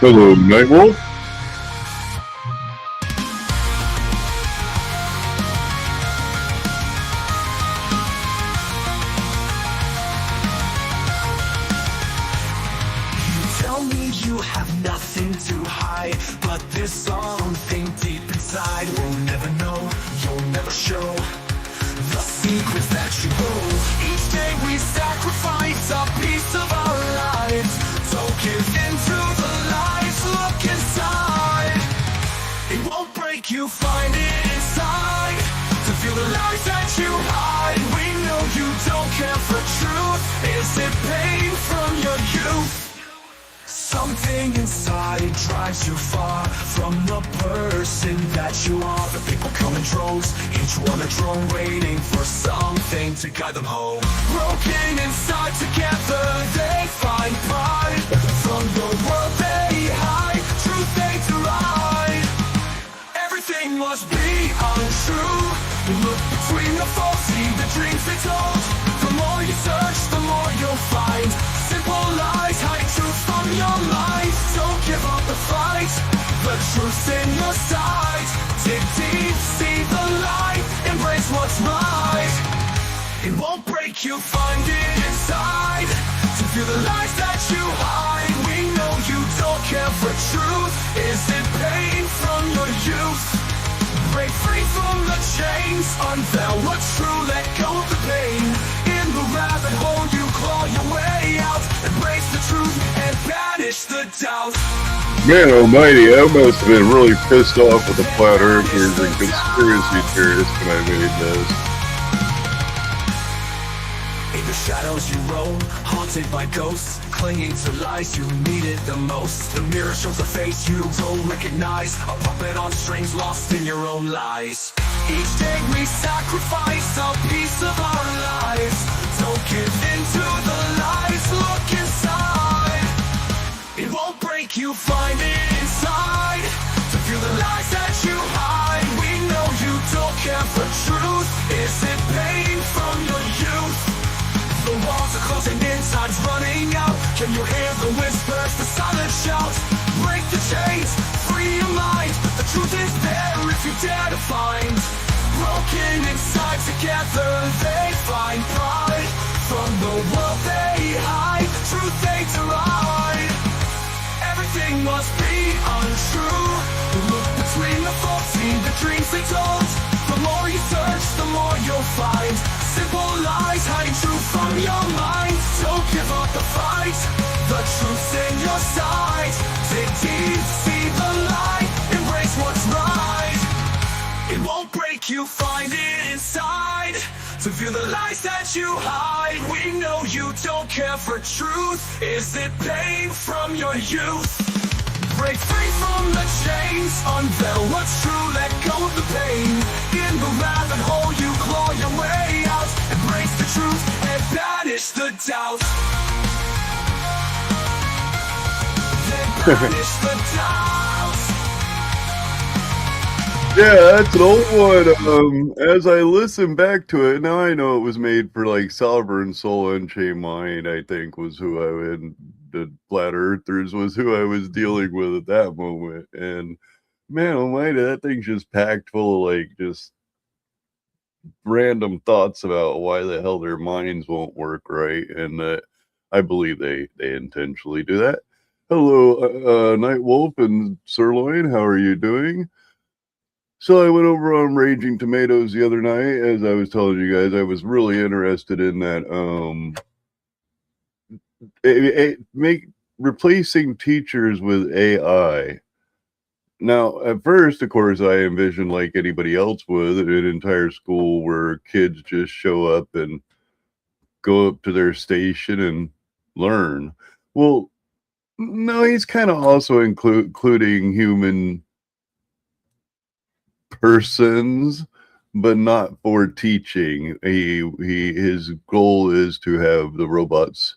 Hello, Nightwolf. Tell me you have nothing to hide, but there's something deep inside we'll never know, you'll never show. The secrets that you hold. Each day we sacrifice a piece of our lives. Don't give in to the lies, look inside. It won't break you, find it inside. To feel the lies that you hide. We know you don't care for truth. Is it pain from your youth? Something inside drives you far from the person that you are. The people come in droves, each one a drone, waiting for something to guide them home. Broken inside, together they find pride. From the world they hide, truth they deride. Everything must be untrue. You look between the false, see the dreams they told. The more you search, the more you'll find simple lies, hide truth from your life. Don't give up the fight, the truth's in your sight. Dig deep, see the light, embrace what's right. It won't break you, find it inside. To feel the lies that you hide. We know you don't care for truth. Is it pain from your youth? Break free from the chains, unveil what's true, let go of the pain. In the rabbit hole you claw your way out. Embrace the truth and banish the doubt. Man almighty, I must have been really pissed off with the flat earthers and conspiracy theorists when I made this. In the shadows you roam, haunted by ghosts, clinging to lies you needed the most. The mirror shows a face you don't recognize, a puppet on strings lost in your own lies. Each day we sacrifice a piece of our lives. Don't give in to the lies, look inside. It won't break you, find it inside. To feel the lies that you hide. We know you don't care for truth. Is it pain from your youth? The walls are closing in, time's running out. Can you hear the whispers, the silent shouts? Break the chains, free your mind. The truth is there if you dare to find. Broken inside, together they find pride. From the world they hide, truth they deride. Everything must be untrue. Look between the false, see the dreams they told. The more you search, the more you'll find simple lies, hiding truth from your mind. Don't give up the fight, the truth's in your sight. Dig deep, see the light, embrace what's right. It won't break you, find it inside. To feel the lies that you hide. We know you don't care for truth. Is it pain from your youth? Break free from the chains, unveil what's true, let go of the pain. In the rabbit hole you claw your way out. Embrace the truth and banish the doubt. Then banish the doubt. Yeah, that's an old one. As I listen back to it, now I know it was made for like Salver and Soul Unchained Mind, I think was who and the Flat Earthers was who I was dealing with at that moment. And man almighty, that thing's just packed full of like just random thoughts about why the hell their minds won't work right. And I believe they intentionally do that. Hello, Nightwolf and Sirloin, how are you doing? So I went over on Raging Tomatoes the other night, as I was telling you guys. I was really interested in that replacing teachers with AI. Now, at first, of course, I envisioned, like anybody else would, an entire school where kids just show up and go up to their station and learn. Well, no, he's kind of also including human persons, but not for teaching. His goal is to have the robots,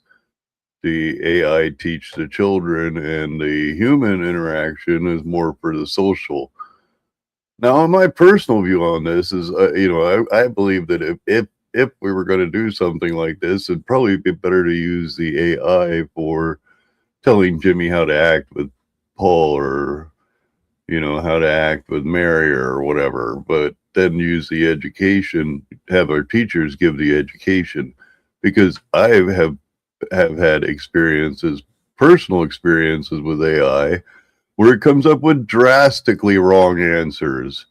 the AI, teach the children, and the human interaction is more for the social. Now, my personal view on this is, I believe that if we were going to do something like this, it'd probably be better to use the AI for telling Jimmy how to act with Paul or, how to act with Mary or whatever, but then use the education, have our teachers give the education, because I have had personal experiences with AI, where it comes up with drastically wrong answers.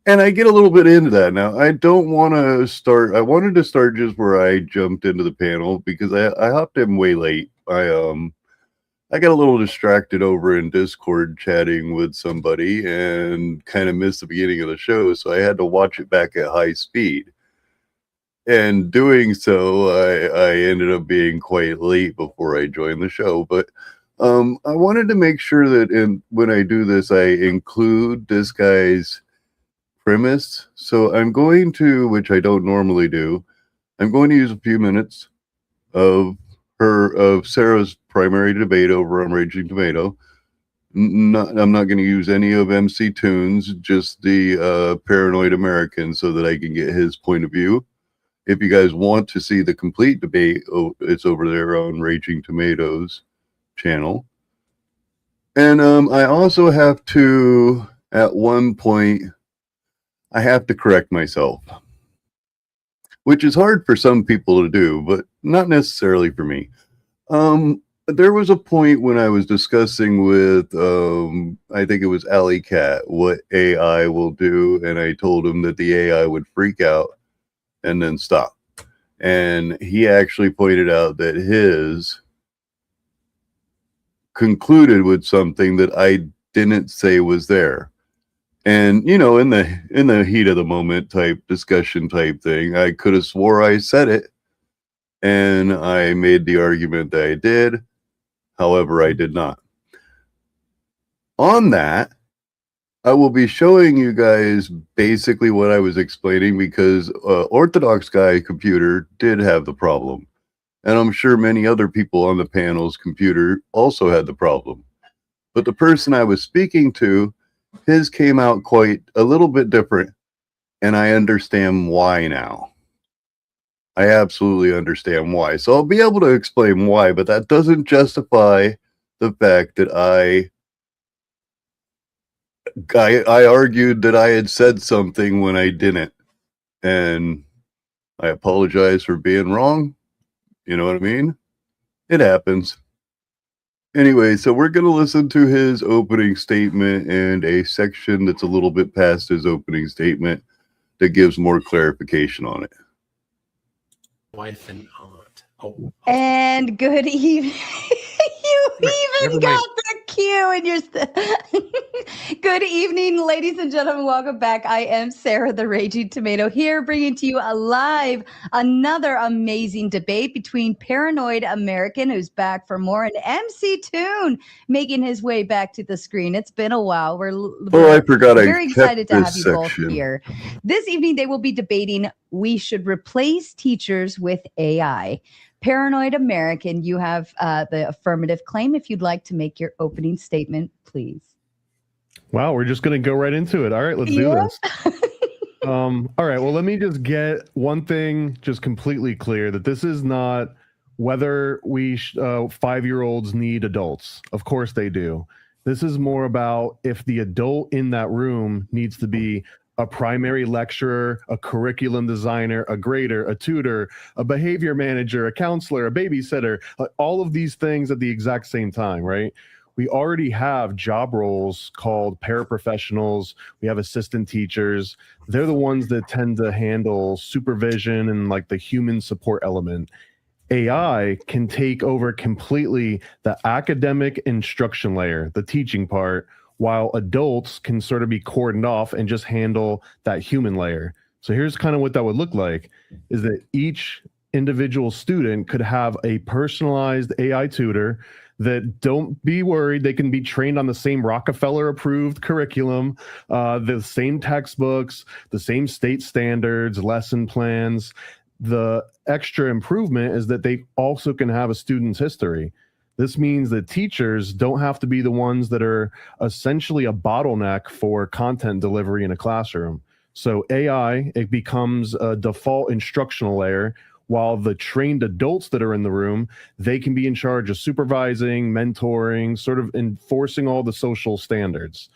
And I get a little bit into that now. I don't want to start. I wanted to start just where I jumped into the panel because I hopped in way late. I got a little distracted over in Discord chatting with somebody and kind of missed the beginning of the show, so I had to watch it back at high speed. And doing so, I ended up being quite late before I joined the show. But I wanted to make sure that when I do this, I include this guy's premise. So I'm going to, which I don't normally do, I'm going to use a few minutes of Sarah's primary debate over on Raging Tomato. I'm not going to use any of MC Tunes, just the Paranoid American, so that I can get his point of view. If you guys want to see the complete debate, it's over there on Raging Tomatoes channel. And I also have to, at one point, I have to correct myself, which is hard for some people to do, but not necessarily for me. There was a point when I was discussing with, I think it was Alley Cat, what AI will do, and I told him that the AI would freak out and then stop. And he actually pointed out that his concluded with something that I didn't say was there. And, in the heat of the moment type discussion type thing, I could have swore I said it. And I made the argument that I did. However, I did not. On that, I will be showing you guys basically what I was explaining, because Orthodox Guy computer did have the problem. And I'm sure many other people on the panel's computer also had the problem. But the person I was speaking to, his came out quite a little bit different, and I understand why now. I absolutely understand why. So I'll be able to explain why, but that doesn't justify the fact that I argued that I had said something when I didn't. And I apologize for being wrong. You know what I mean? It happens. Anyway, so we're going to listen to his opening statement and a section that's a little bit past his opening statement that gives more clarification on it. Wife and aunt. Oh. And good evening. You even got the cue and you're Good evening, ladies and gentlemen. Welcome back. I am Sarah the Raging Tomato here, bringing to you another amazing debate between Paranoid American, who's back for more, and MC Tune making his way back to the screen. It's been a while. I forgot. Very excited to have you both here. This evening, they will be debating we should replace teachers with AI. Paranoid American, you have the affirmative claim. If you'd like to make your opening statement, please. Wow, we're just going to go right into it. All right, let's do this. All right, well, let me just get one thing just completely clear, that this is not whether we 5-year-olds need adults. Of course they do. This is more about if the adult in that room needs to be a primary lecturer, a curriculum designer, a grader, a tutor, a behavior manager, a counselor, a babysitter, all of these things at the exact same time, right? We already have job roles called paraprofessionals. We have assistant teachers. They're the ones that tend to handle supervision and like the human support element. AI can take over completely the academic instruction layer, the teaching part, while adults can sort of be cordoned off and just handle that human layer. So here's kind of what that would look like, is that each individual student could have a personalized AI tutor that, don't be worried, they can be trained on the same Rockefeller approved curriculum, the same textbooks, the same state standards, lesson plans. The extra improvement is that they also can have a student's history. This means that teachers don't have to be the ones that are essentially a bottleneck for content delivery in a classroom. So AI, it becomes a default instructional layer while the trained adults that are in the room, they can be in charge of supervising, mentoring, sort of enforcing all the social standards.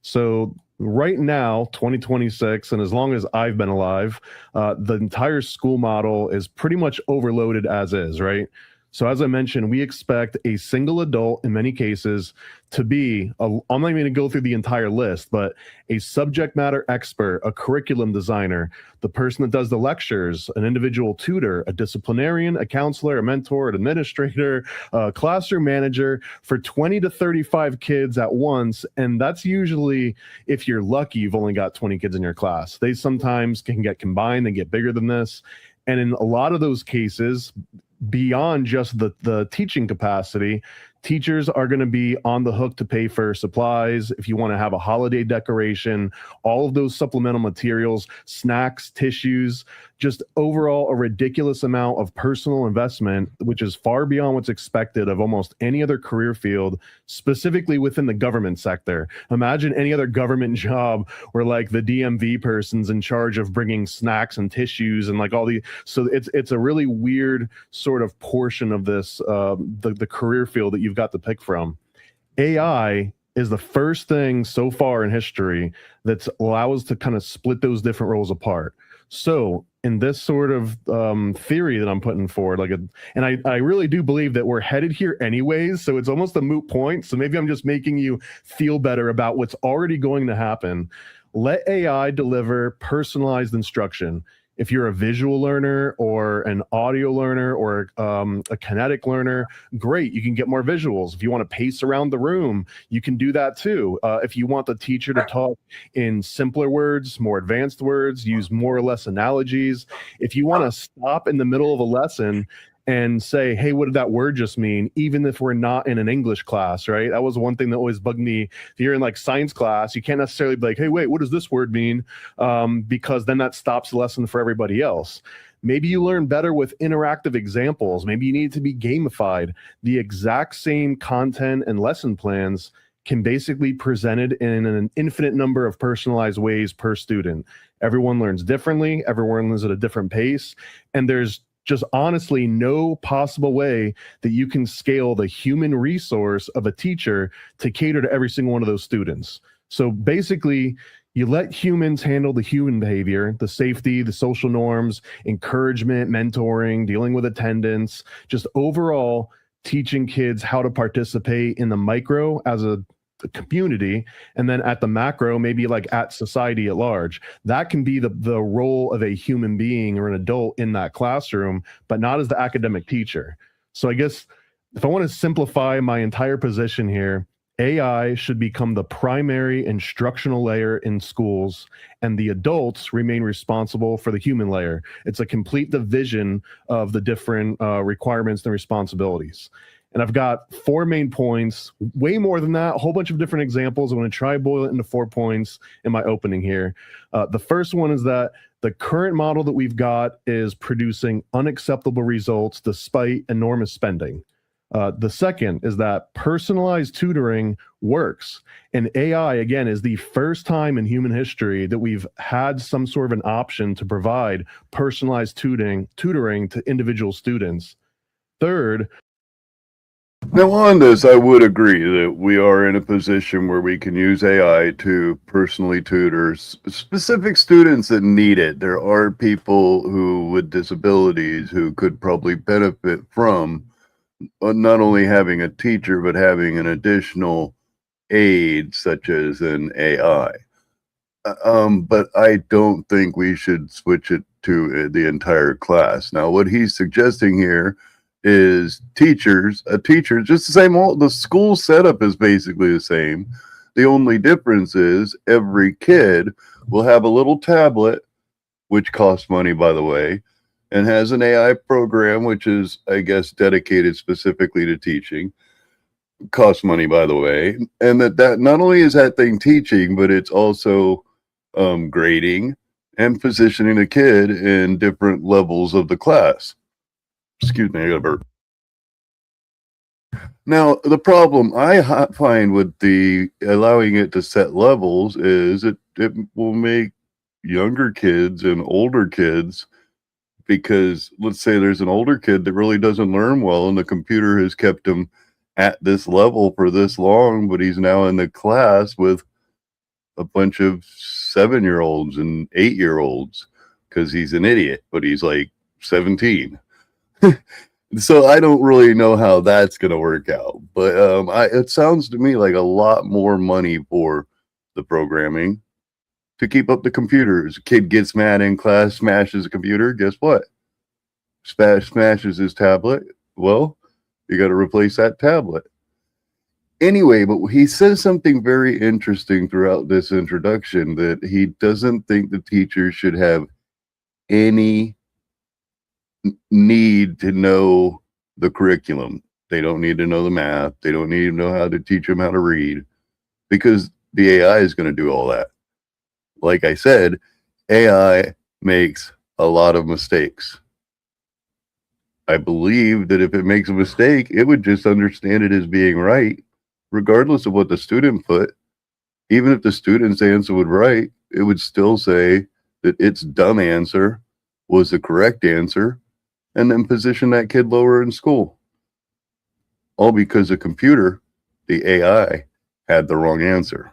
So right now, 2026, and as long as I've been alive, the entire school model is pretty much overloaded as is, right? So as I mentioned, we expect a single adult in many cases to be, I'm not even going to go through the entire list, but a subject matter expert, a curriculum designer, the person that does the lectures, an individual tutor, a disciplinarian, a counselor, a mentor, an administrator, a classroom manager for 20 to 35 kids at once. And that's usually, if you're lucky, you've only got 20 kids in your class. They sometimes can get combined and get bigger than this. And in a lot of those cases, beyond just the teaching capacity, teachers are going to be on the hook to pay for supplies. If you want to have a holiday decoration, all of those supplemental materials, snacks, tissues, just overall a ridiculous amount of personal investment, which is far beyond what's expected of almost any other career field, specifically within the government sector. Imagine any other government job where like the DMV person's in charge of bringing snacks and tissues and like all the, so it's a really weird sort of portion of this, the career field that you've got to pick from. AI is the first thing so far in history that's allows us to kind of split those different roles apart. So in this sort of theory that I'm putting forward, and I really do believe that we're headed here anyways, so it's almost a moot point. So maybe I'm just making you feel better about what's already going to happen. Let AI deliver personalized instruction. If you're a visual learner or an audio learner or a kinetic learner, great, you can get more visuals. If you want to pace around the room, you can do that too. If you want the teacher to talk in simpler words, more advanced words, use more or less analogies. If you want to stop in the middle of a lesson and say, hey, what did that word just mean? Even if we're not in an English class, right? That was one thing that always bugged me. If you're in like science class, you can't necessarily be like, hey, wait, what does this word mean? Because then that stops the lesson for everybody else. Maybe you learn better with interactive examples. Maybe you need to be gamified. The exact same content and lesson plans can basically be presented in an infinite number of personalized ways per student. Everyone learns differently. Everyone learns at a different pace. And there's just honestly no possible way that you can scale the human resource of a teacher to cater to every single one of those students. So basically, you let humans handle the human behavior, the safety, the social norms, encouragement, mentoring, dealing with attendance, just overall teaching kids how to participate in the micro as a community, and then at the macro, maybe like at society at large. That can be the role of a human being or an adult in that classroom, but not as the academic teacher. So I guess if I want to simplify my entire position here, AI should become the primary instructional layer in schools, and the adults remain responsible for the human layer. It's a complete division of the different requirements and responsibilities. And I've got 4 main points, way more than that, a whole bunch of different examples. I'm going to try to boil it into 4 points in my opening here. The first one is that the current model that we've got is producing unacceptable results despite enormous spending. The second is that personalized tutoring works. And AI, again, is the first time in human history that we've had some sort of an option to provide personalized tutoring to individual students. Third, now, on this, I would agree that we are in a position where we can use AI to personally tutor specific students that need it. There are people who with disabilities who could probably benefit from not only having a teacher, but having an additional aid such as an AI. But I don't think we should switch it to the entire class. Now, what he's suggesting here is a teacher, just the same, the school setup is basically the same. The only difference is every kid will have a little tablet, which costs money, by the way, and has an AI program, which is, I guess, dedicated specifically to teaching. Costs money, by the way. And that not only is that thing teaching, but it's also grading and positioning the kid in different levels of the class. Excuse me, I got a burp. Now, the problem I find with the allowing it to set levels is it will make younger kids and older kids because let's say there's an older kid that really doesn't learn well, and the computer has kept him at this level for this long, but he's now in the class with a bunch of 7-year-olds and 8-year-olds because he's an idiot, but he's like 17. So I don't really know how that's going to work out, but it sounds to me like a lot more money for the programming to keep up the computers. A kid gets mad in class, smashes a computer. Guess what? Smashes his tablet. Well, you got to replace that tablet. Anyway, but he says something very interesting throughout this introduction, that he doesn't think the teachers should have any need to know the curriculum. They don't need to know the math. They don't need to know how to teach them how to read, because the AI is going to do all that. Like I said, AI makes a lot of mistakes. I believe that if it makes a mistake, it would just understand it as being right, regardless of what the student put. Even if the student's answer was right, it would still say that its dumb answer was the correct answer, and then position that kid lower in school. All because the computer, the AI, had the wrong answer.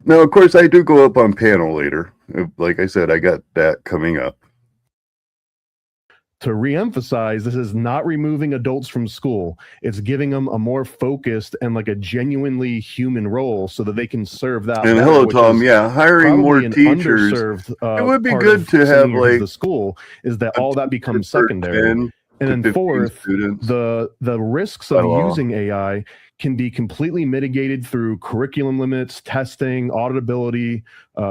Now, of course, I do go up on panel later. Like I said, I got that coming up. To reemphasize, this is not removing adults from school. It's giving them a more focused and like a genuinely human role so that they can serve that. And hello, Tom. Yeah, hiring more teachers. It would be good to have like the school is that all that becomes secondary. And then fourth, the risks of using AI can be completely mitigated through curriculum limits, testing, auditability,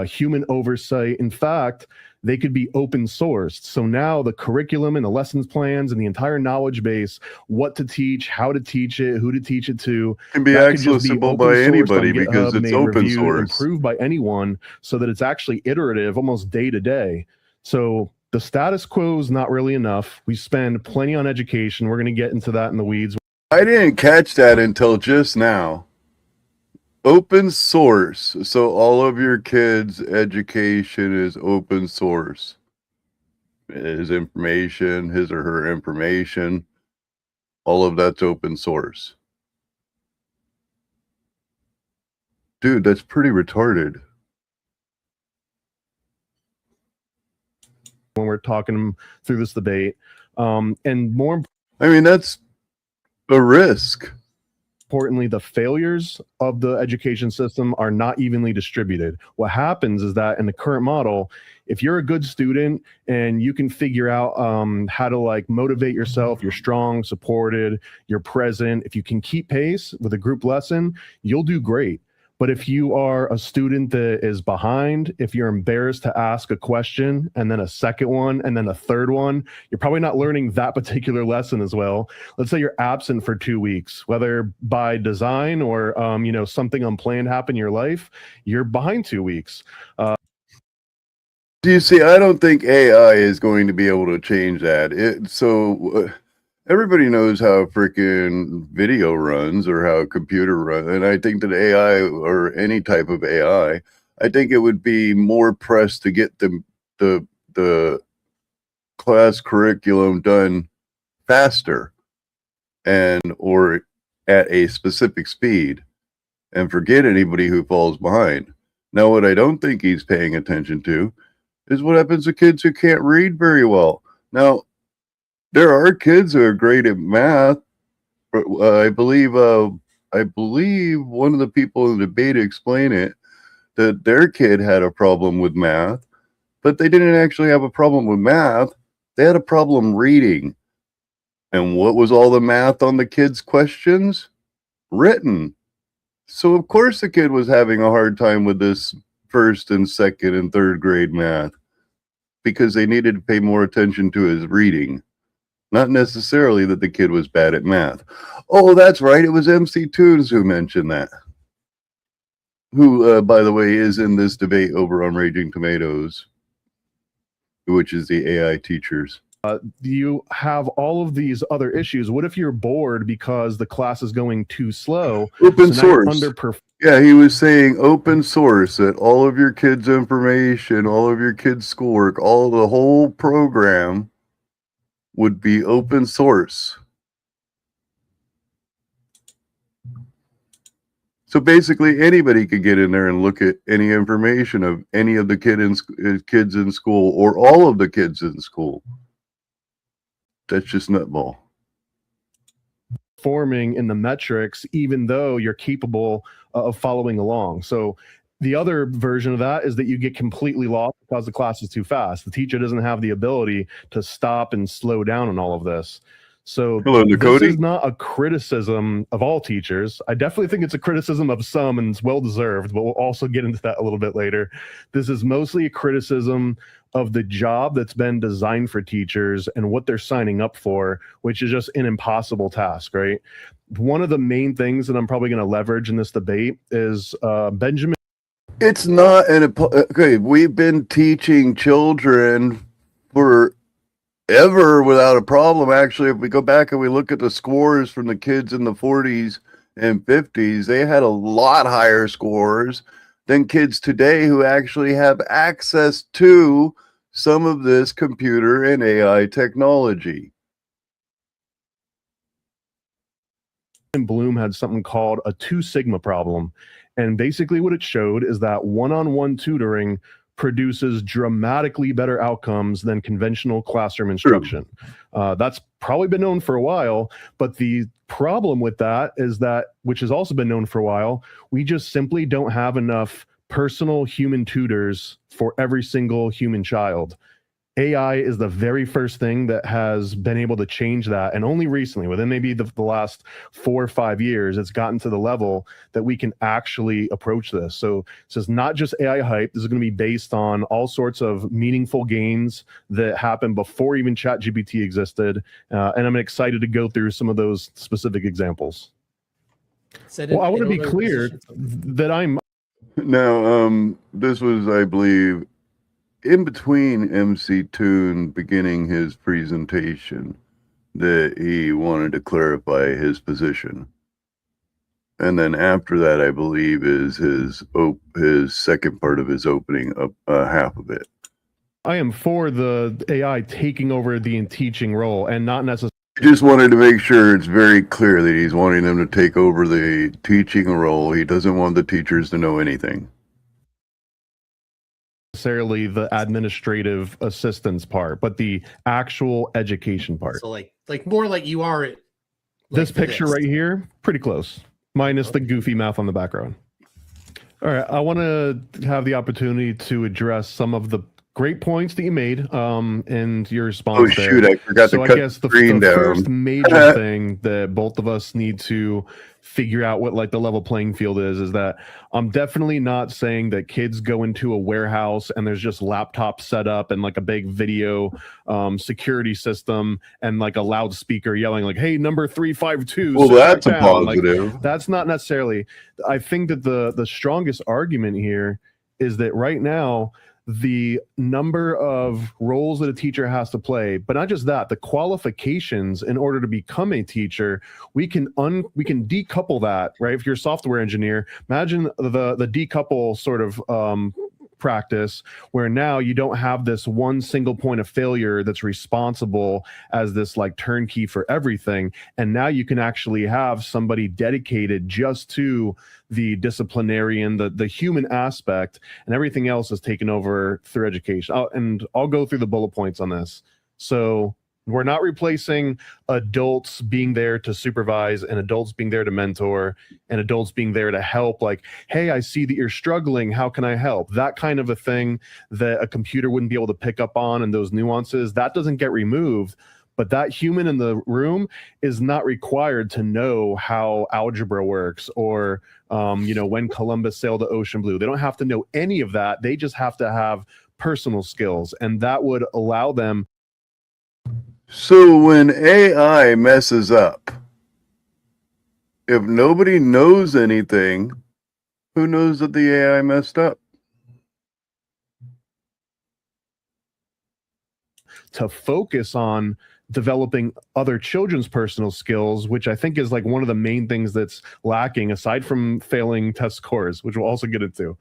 human oversight. In fact, they could be open sourced. So now the curriculum and the lessons plans and the entire knowledge base, what to teach, how to teach it, who to teach it to, can be accessible by anybody because it's open source. Approved by anyone, so that it's actually iterative, almost day to day. So the status quo is not really enough. We spend plenty on education. We're going to get into that in the weeds. I didn't catch that until just now. Open source. So all of your kids' education is open source. His information, his or her information, all of that's open source. Dude, that's pretty retarded. When we're talking through this debate, and more, I mean, that's a risk. Importantly, the failures of the education system are not evenly distributed. What happens is that in the current model, if you're a good student and you can figure out how to like motivate yourself, you're strong, supported, you're present, if you can keep pace with a group lesson, you'll do great. But if you are a student that is behind, if you're embarrassed to ask a question and then a second one and then a third one, you're probably not learning that particular lesson as well. Let's say you're absent for 2 weeks, whether by design or something unplanned happened in your life, you're behind 2 weeks. Do you see, I don't think AI is going to be able to change that. Everybody knows how a freaking video runs or how a computer runs. And I think that AI or any type of AI, I think it would be more pressed to get the class curriculum done faster or at a specific speed and forget anybody who falls behind. Now, what I don't think he's paying attention to is what happens to kids who can't read very well. Now, there are kids who are great at math. I believe one of the people in the debate explained it, that their kid had a problem with math, but they didn't actually have a problem with math. They had a problem reading. And what was all the math on the kid's questions? Written. So of course the kid was having a hard time with this first and second and third grade math, because they needed to pay more attention to his reading. Not necessarily that the kid was bad at math. Oh, that's right. It was MC Tunes who mentioned that. Who, by the way, is in this debate over on Raging Tomatoes, which is the AI teachers. You have all of these other issues. What if you're bored because the class is going too slow? Open source. Yeah, he was saying open source, that all of your kids' information, all of your kids' schoolwork, all the whole program would be open source. So basically, anybody could get in there and look at any information of any of the kids in school, or all of the kids in school. That's just nutball. Forming in the metrics, even though you're capable of following along. So the other version of that is that you get completely lost because the class is too fast. The teacher doesn't have the ability to stop and slow down on all of this. So Hello, this Nicody. is not a criticism of all teachers. I definitely think it's a criticism of some, and it's well deserved, but we'll also get into that a little bit later. This is mostly a criticism of the job that's been designed for teachers and what they're signing up for, which is just an impossible task, right? One of the main things that I'm probably going to leverage in this debate is Benjamin. It's not okay. We've been teaching children forever without a problem. Actually, if we go back and we look at the scores from the kids in the 40s and 50s, they had a lot higher scores than kids today who actually have access to some of this computer and AI technology. Bloom had something called a 2 sigma problem. And basically what it showed is that one-on-one tutoring produces dramatically better outcomes than conventional classroom instruction. That's probably been known for a while, but the problem with that is that, which has also been known for a while, we just simply don't have enough personal human tutors for every single human child. AI is the very first thing that has been able to change that. And only recently, within maybe the last 4 or 5 years, it's gotten to the level that we can actually approach this. So this is not just AI hype. This is going to be based on all sorts of meaningful gains that happened before even ChatGPT existed. And I'm excited to go through some of those specific examples. Well, I want to be clear that I'm... Now, this was, I believe, in between MC Toon beginning his presentation, that he wanted to clarify his position. And then after that, I believe, is his second part of his opening, half of it. I am for the AI taking over the teaching role and not necessarily... Just wanted to make sure it's very clear that he's wanting them to take over the teaching role. He doesn't want the teachers to know anything. Necessarily the administrative assistance part, but the actual education part. So like more like you are it. This picture right here, pretty close, minus the goofy mouth on the background. All right, I want to have the opportunity to address some of the great points that you made in your response. Oh shoot, I forgot to cut the screen down. First major thing that both of us need to figure out what like the level playing field is that I'm definitely not saying that kids go into a warehouse and there's just laptops set up and like a big video security system and like a loudspeaker yelling like, hey, number 352. Well, that's a positive. Like, that's not necessarily. I think that the strongest argument here is that right now the number of roles that a teacher has to play, but not just that, the qualifications in order to become a teacher, we can decouple that, right? If you're a software engineer, imagine the decouple sort of practice where now you don't have this one single point of failure that's responsible as this like turnkey for everything. And now you can actually have somebody dedicated just to the disciplinarian, the human aspect, and everything else is taken over through education. And I'll go through the bullet points on this. So we're not replacing adults being there to supervise and adults being there to mentor and adults being there to help. Like, hey, I see that you're struggling. How can I help? That kind of a thing that a computer wouldn't be able to pick up on, and those nuances, that doesn't get removed. But that human in the room is not required to know how algebra works or, when Columbus sailed the ocean blue. They don't have to know any of that. They just have to have personal skills, and that would allow them. So when AI messes up, if nobody knows anything, who knows that the AI messed up? to focus on developing other children's personal skills, which I think is like one of the main things that's lacking aside from failing test scores, which we'll also get into.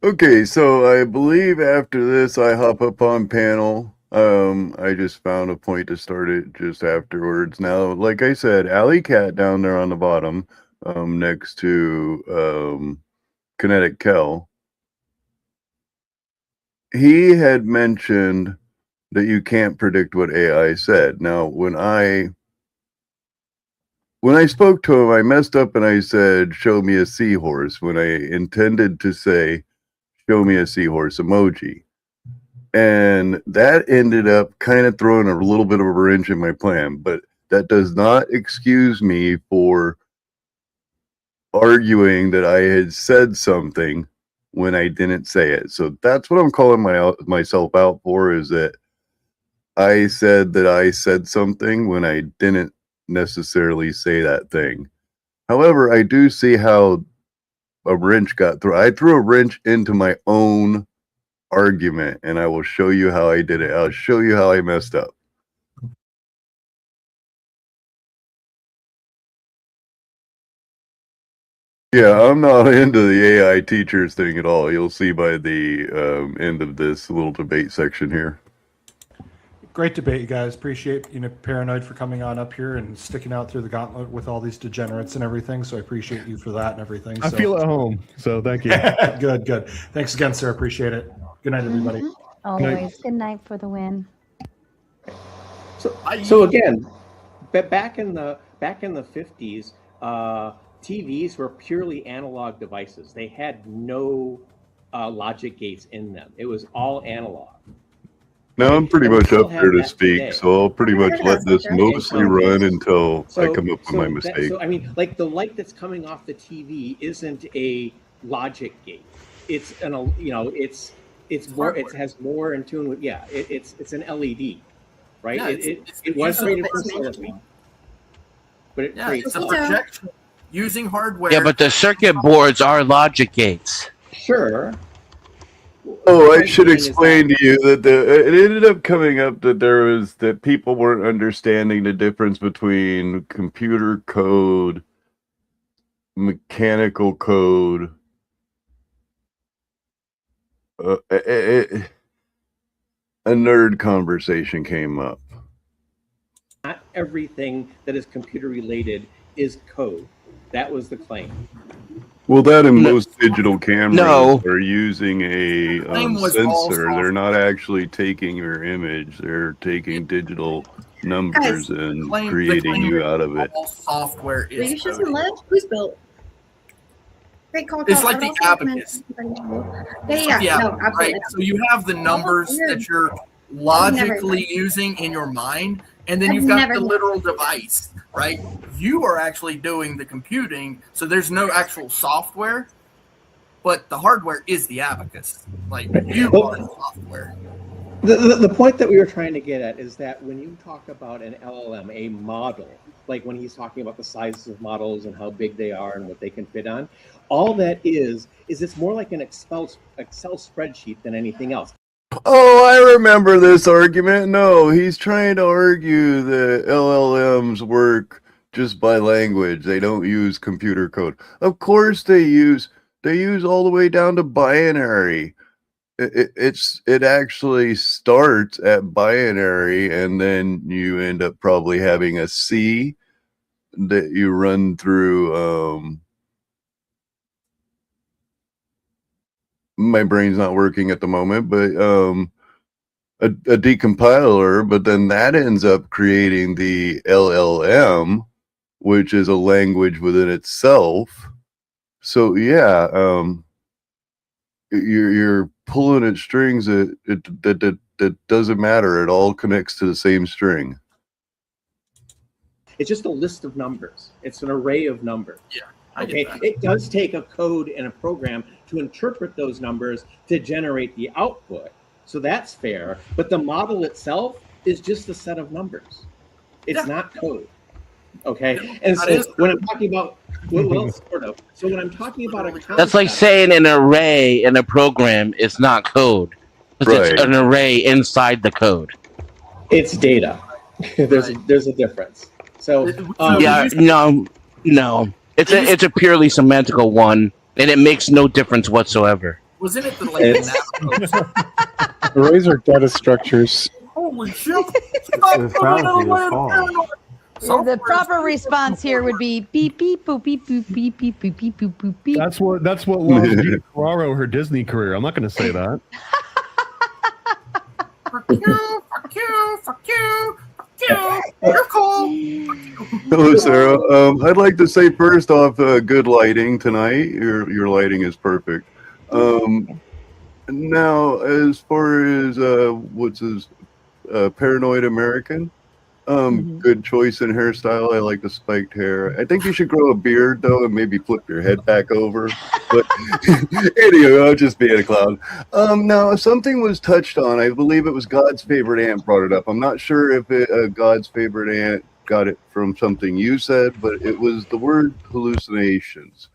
Okay, so I believe after this I hop up on panel. I just found a point to start it just afterwards. Now, like I said, Alley Cat down there on the bottom, next to Kinetic Kel, he had mentioned that you can't predict what AI said. Now, when I spoke to him, I messed up and I said, "Show me a seahorse," when I intended to say, "Show me a seahorse emoji." And that ended up kind of throwing a little bit of a wrench in my plan, but that does not excuse me for arguing that I had said something when I didn't say it. So that's what I'm calling myself out for, is that I said that I said something when I didn't necessarily say that thing. However, I do see how a wrench got through. I threw a wrench into my own argument, and I will show you how I did it. I'll show you how I messed up. Yeah, I'm not into the AI teachers thing at all. You'll see by the end of this little debate section here. Great debate, you guys. Appreciate Paranoid for coming on up here and sticking out through the gauntlet with all these degenerates and everything. So I appreciate you for that and everything. I feel at home, so thank you. Good. Thanks again, sir. Appreciate it. Good night, everybody. Always good night for the win. So again, back in the 50s, TVs were purely analog devices. They had no logic gates in them. It was all analog. Now I'm pretty much up here to speak, so I'll pretty much let this mostly run until I come up with my mistake. So I mean, like the light that's coming off the TV isn't a logic gate. It's it's more. It has more in tune with it's an LED, right? Yeah, it was rated for silicon, but it creates it's a projection using hardware. Yeah, but the circuit boards are logic gates. Sure. Oh, I should explain to you that it ended up coming up that people weren't understanding the difference between computer code, mechanical code. A nerd conversation came up. Not everything that is computer related is code. That was the claim. Well, that and most digital cameras are using a sensor. They're not actually taking your image. They're taking digital numbers and creating you out of it. All software is. Will you show some love? Who's built? Great call. It's like the abacus. Yeah, no, absolutely. Right. So you have the numbers that you're logically using in your mind, and then you've got the literal device, right? You are actually doing the computing, so there's no actual software, but the hardware is the abacus. Like, you are the software. The point that we were trying to get at is that when you talk about an LLM, a model, like when he's talking about the sizes of models and how big they are and what they can fit on, all that is it's more like an Excel spreadsheet than anything else. Oh, I remember this argument. No, he's trying to argue that LLMs work just by language. They don't use computer code. Of course they use all the way down to binary. It actually starts at binary, and then you end up probably having a C that you run through. My brain's not working at the moment, but a decompiler, but then that ends up creating the LLM, which is a language within itself. So yeah, you're pulling at strings that doesn't matter. It all connects to the same string. It's just a list of numbers. It's an array of numbers. Yeah. Okay, it does take a code and a program to interpret those numbers to generate the output. So that's fair. But the model itself is just a set of numbers. It's not code. Okay. And so when I'm talking about, well, sort of. So when I'm talking about a concept, that's like saying an array in a program is not code. 'Cause Right. it's an array inside the code. It's data. There's a difference. So Yeah, no. It's a purely semantical one, and it makes no difference whatsoever. Wasn't it the It's- Arrays are data structures. Holy shit! The fallacy is false. The proper response here would be beep beep boop beep boop beep beep boop beep boop boop beep. That's what lost Gina Carraro her Disney career. I'm not going to say that. Fuck you! Fuck you! Fuck you! Fuck you! You're cool. Hello, Sarah. I'd like to say first off, good lighting tonight. Your lighting is perfect. Now, as far as what's his Paranoid American, good choice in hairstyle. I like the spiked hair. I think you should grow a beard though, and maybe flip your head back over. But anyway, I'll just be a clown. Now, something was touched on. I believe it was God's favorite ant brought it up. I'm not sure if God's favorite ant got it from something you said, but it was the word hallucinations.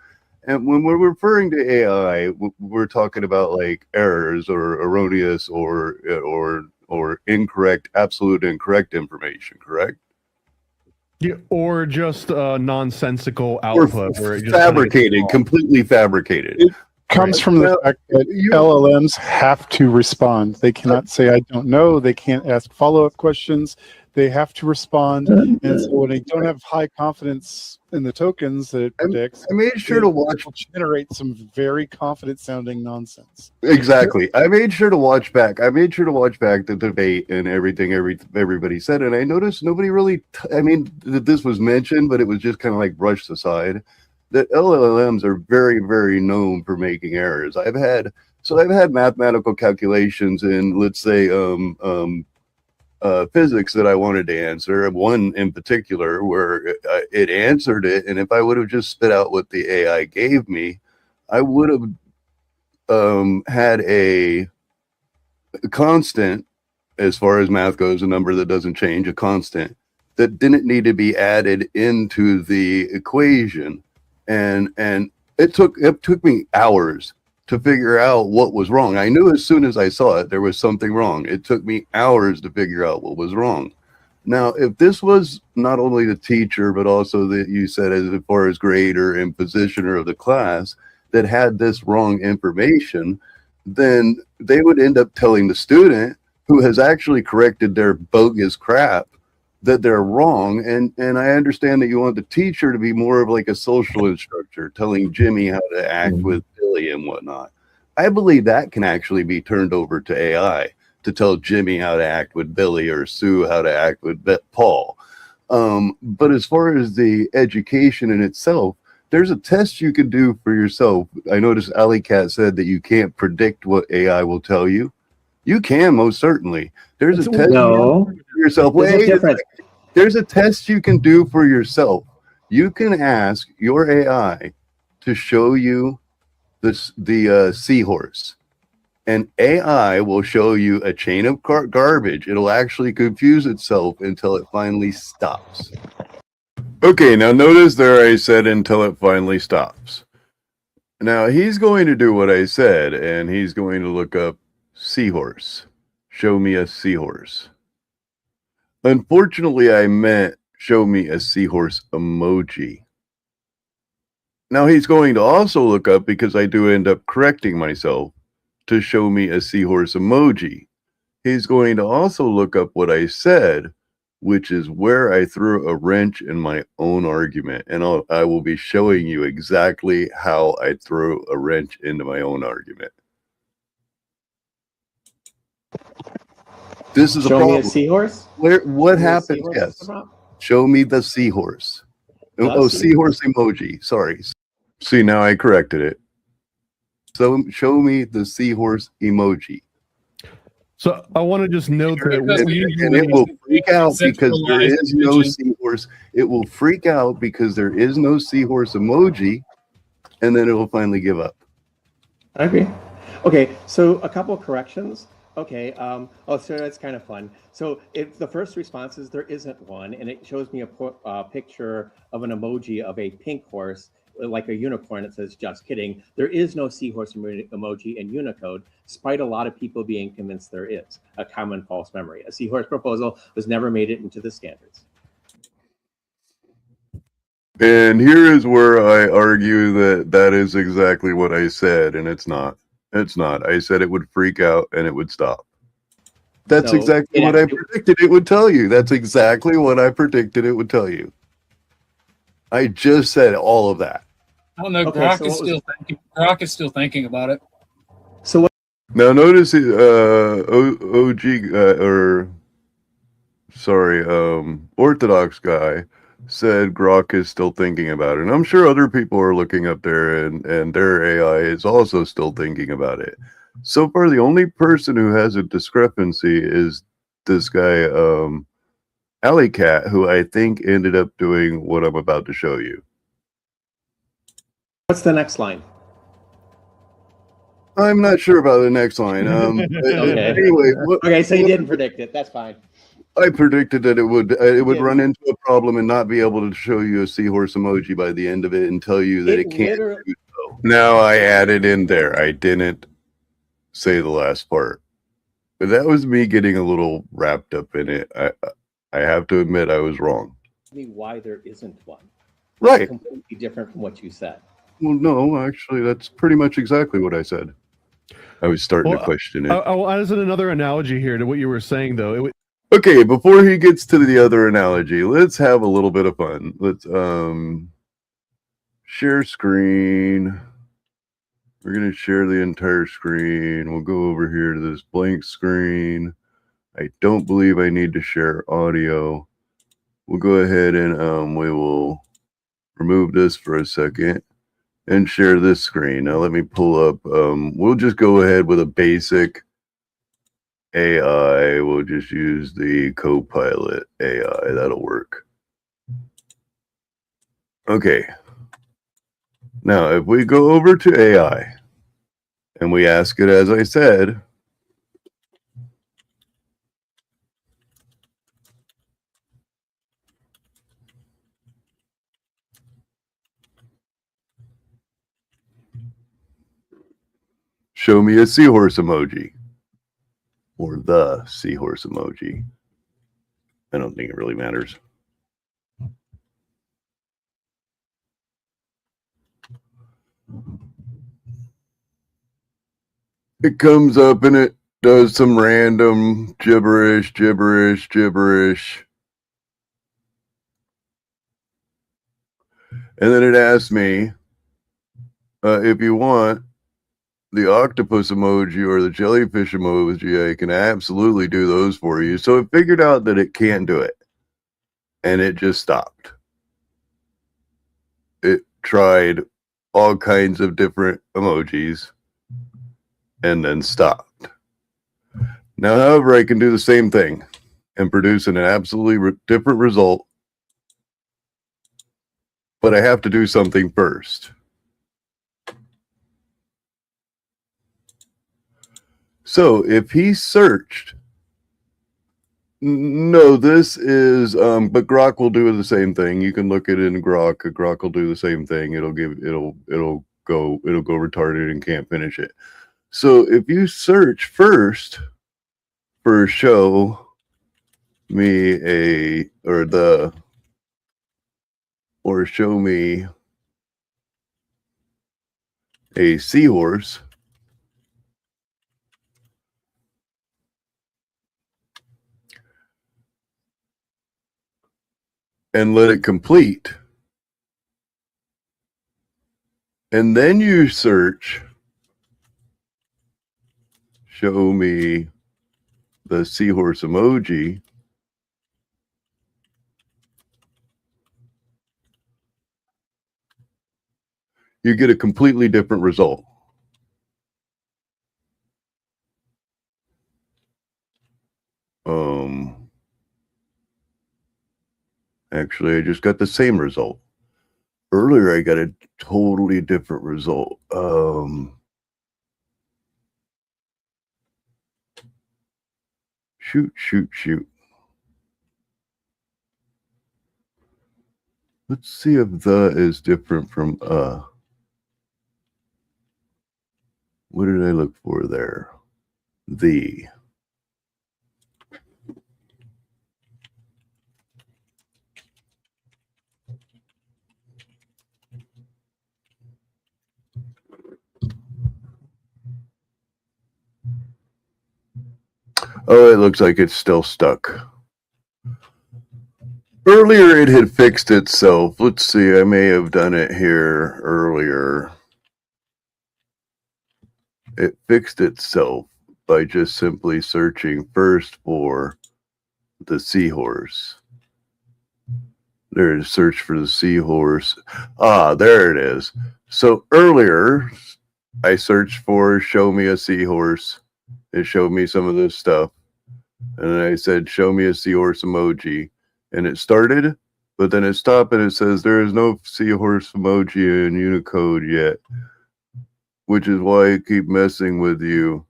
And when we're referring to AI, we're talking about like errors or erroneous or incorrect, absolute incorrect information, correct? Yeah, or just nonsensical output. Or where it just fabricated, completely fabricated. It comes from the fact that LLMs have to respond. They cannot say, I don't know. They can't ask follow-up questions. They have to respond. And so when they don't have high confidence in the tokens that it predicts, I made sure to watch. Generate some very confident sounding nonsense. Exactly. I made sure to watch back. The debate and everything everybody said, and I noticed nobody really. That this was mentioned, but it was just kind of like brushed aside. That LLMs are very, very known for making errors. I've had mathematical calculations in, let's say, physics that I wanted to answer. One in particular where it answered it, and if I would have just spit out what the AI gave me, I would have had a constant, as far as math goes, a number that doesn't change, a constant that didn't need to be added into the equation, and it took me hours to figure out what was wrong. I knew as soon as I saw it there was something wrong. It took me hours to figure out what was wrong. Now, if this was not only the teacher, but also that you said as far as grader and positioner of the class that had this wrong information, then they would end up telling the student who has actually corrected their bogus crap that they're wrong. And I understand that you want the teacher to be more of like a social instructor, telling Jimmy how to act with Billy and whatnot. I believe that can actually be turned over to AI to tell Jimmy how to act with Billy or Sue how to act with Paul. But as far as the education in itself, there's a test you can do for yourself. I noticed Alley Cat said that you can't predict what AI will tell you. You can, most certainly. There's a test you can do for yourself. There's a test you can do for yourself. You can ask your AI to show you the seahorse, and AI will show you a chain of garbage. It'll actually confuse itself until it finally stops. Okay, now notice there I said until it finally stops. Now he's going to do what I said, and he's going to look up seahorse. Show me a seahorse. Unfortunately, I meant show me a seahorse emoji. Now he's going to also look up, because I do end up correcting myself, to show me a seahorse emoji. He's going to also look up what I said, which is where I threw a wrench in my own argument. And I will be showing you exactly how I threw a wrench into my own argument. This is a problem. Show me a seahorse? What happens? Yes. Show me the seahorse. Seahorse emoji. Sorry. See, now I corrected it. So show me the seahorse emoji. So I want to just note that and it will freak out because there is no seahorse. It will freak out because there is no seahorse emoji, and then it will finally give up. I agree. Okay, so a couple of corrections. Okay, so that's kind of fun. So if the first response is there isn't one, and it shows me a picture of an emoji of a pink horse like a unicorn, it says, just kidding. There is no seahorse emoji in Unicode, despite a lot of people being convinced there is. A common false memory. A seahorse proposal was never made it into the standards. And here is where I argue that that is exactly what I said, and it's not. It's not. I said it would freak out and it would stop. That's So, exactly yeah, what I predicted it would tell you. That's exactly what I predicted it would tell you. I just said all of that. I don't know. Okay, Grok so is what was- still thinking. Grok is still thinking about it. So what? Now notice OG or sorry, Orthodox guy said Grok is still thinking about it. And I'm sure other people are looking up there and their AI is also still thinking about it. So far, the only person who has a discrepancy is this guy, Alley Cat, who I think ended up doing what I'm about to show you. What's the next line? I'm not sure about the next line. Okay. Anyway, Okay, so you didn't predict it. That's fine. I predicted that it would did. run into a problem and not be able to show you a seahorse emoji by the end of it and tell you that it can't literally- do so. Now I added in there. I didn't say the last part, but that was me getting a little wrapped up in it. I have to admit I was wrong. Me why there isn't one. Right. Completely different from what you said. Well, no, actually, that's pretty much exactly what I said. I was starting to question it. I'll add another analogy here to what you were saying, though. Okay, before he gets to the other analogy, let's have a little bit of fun. Let's share screen. We're going to share the entire screen. We'll go over here to this blank screen. I don't believe I need to share audio. We'll go ahead and we will remove this for a second and share this screen. Now let me pull up. We'll just go ahead with a basic AI. We'll just use the Copilot AI. That'll work. Okay. Now, if we go over to AI and we ask it, as I said, show me a seahorse emoji or the seahorse emoji. I don't think it really matters. It comes up and it does some random gibberish. And then it asks me if you want the octopus emoji or the jellyfish emoji, I can absolutely do those for you. So it figured out that it can't do it. And it just stopped. It tried all kinds of different emojis and then stopped. Now, however, I can do the same thing and produce an absolutely different result. But I have to do something first. So if he searched, no, this is, but Grok will do the same thing. You can look at it in Grok. Grok will do the same thing. It'll go retarded and can't finish it. So if you search first for show me or show me a seahorse, and let it complete. And then you search, show me the seahorse emoji. You get a completely different result. Actually, I just got the same result. Earlier, I got a totally different result. Shoot. Let's see if the is different from What did I look for there? The. Oh, it looks like it's still stuck. Earlier it had fixed itself. Let's see, I may have done it here earlier. It fixed itself by just simply searching first for the seahorse. There's search for the seahorse. Ah, there it is. So earlier I searched for show me a seahorse. It showed me some of this stuff. And then I said, show me a seahorse emoji. And it started, but then it stopped and it says there is no seahorse emoji in Unicode yet, which is why I keep messing with you.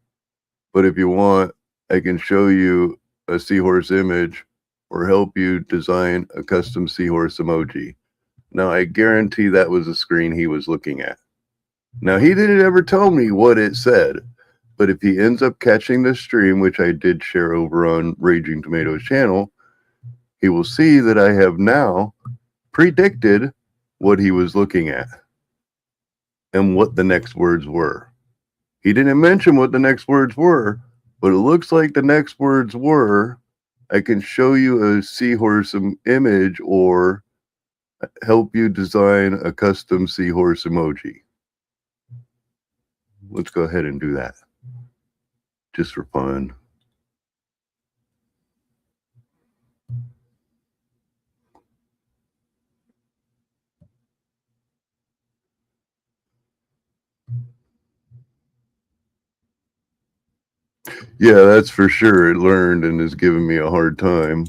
But if you want, I can show you a seahorse image or help you design a custom seahorse emoji. Now, I guarantee that was the screen he was looking at. Now, he didn't ever tell me what it said, but if he ends up catching the stream, which I did share over on Raging Tomatoes channel, he will see that I have now predicted what he was looking at and what the next words were. He didn't mention what the next words were, but it looks like the next words were, I can show you a seahorse image or help you design a custom seahorse emoji. Let's go ahead and do that just for fun. Yeah, that's for sure. It learned and is giving me a hard time.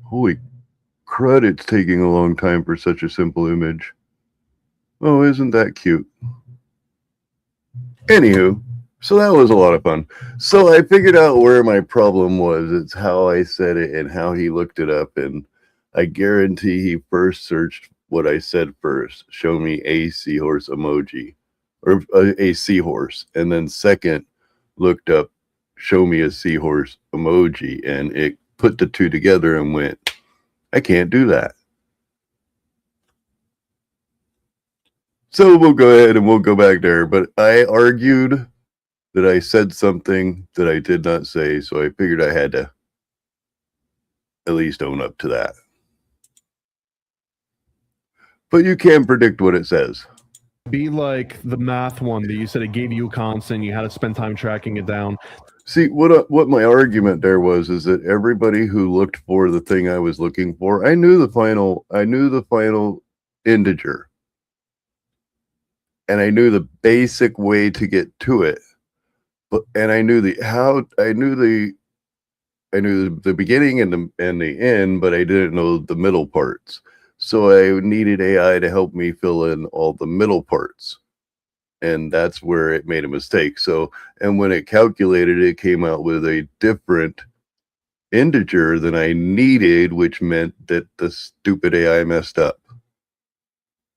Holy crud, it's taking a long time for such a simple image. Oh, isn't that cute? Anywho, so that was a lot of fun. So I figured out where my problem was. It's how I said it and how he looked it up. And I guarantee he first searched what I said first. Show me a seahorse emoji or a seahorse. And then second, looked up, show me a seahorse emoji. And it put the two together and went, I can't do that. So we'll go ahead and we'll go back there. But I argued that I said something that I did not say, so I figured I had to at least own up to that. But you can predict what it says. Be like the math one that you said it gave you a constant, you had to spend time tracking it down. See, what my argument there was is that everybody who looked for the thing I was looking for, I knew the final integer. And I knew the basic way to get to it. And I knew the beginning and the end, but I didn't know the middle parts. So I needed AI to help me fill in all the middle parts. And that's where it made a mistake. So, and when it calculated, it came out with a different integer than I needed, which meant that the stupid AI messed up.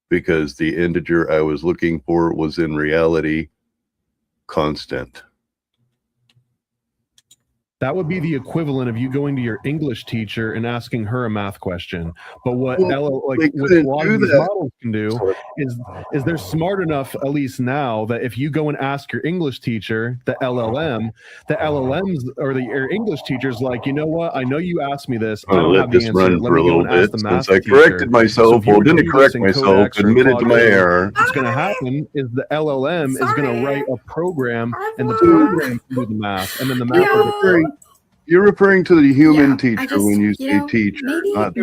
Because the integer I was looking for was in reality constant. That would be the equivalent of you going to your English teacher and asking her a math question. But what what a lot of these models can do is they're smart enough, at least now, that if you go and ask your English teacher, the LLMs or your English teacher's like, you know what? I know you asked me this. I don't have the answer. Run Let for me a go little and ask bit the math since I teacher. corrected myself, So or didn't correct myself, admitted to my error. What's going to happen is the LLM is going to write a program, and the program can do the math, and then the math will You're referring to the human teacher when you say teacher, not the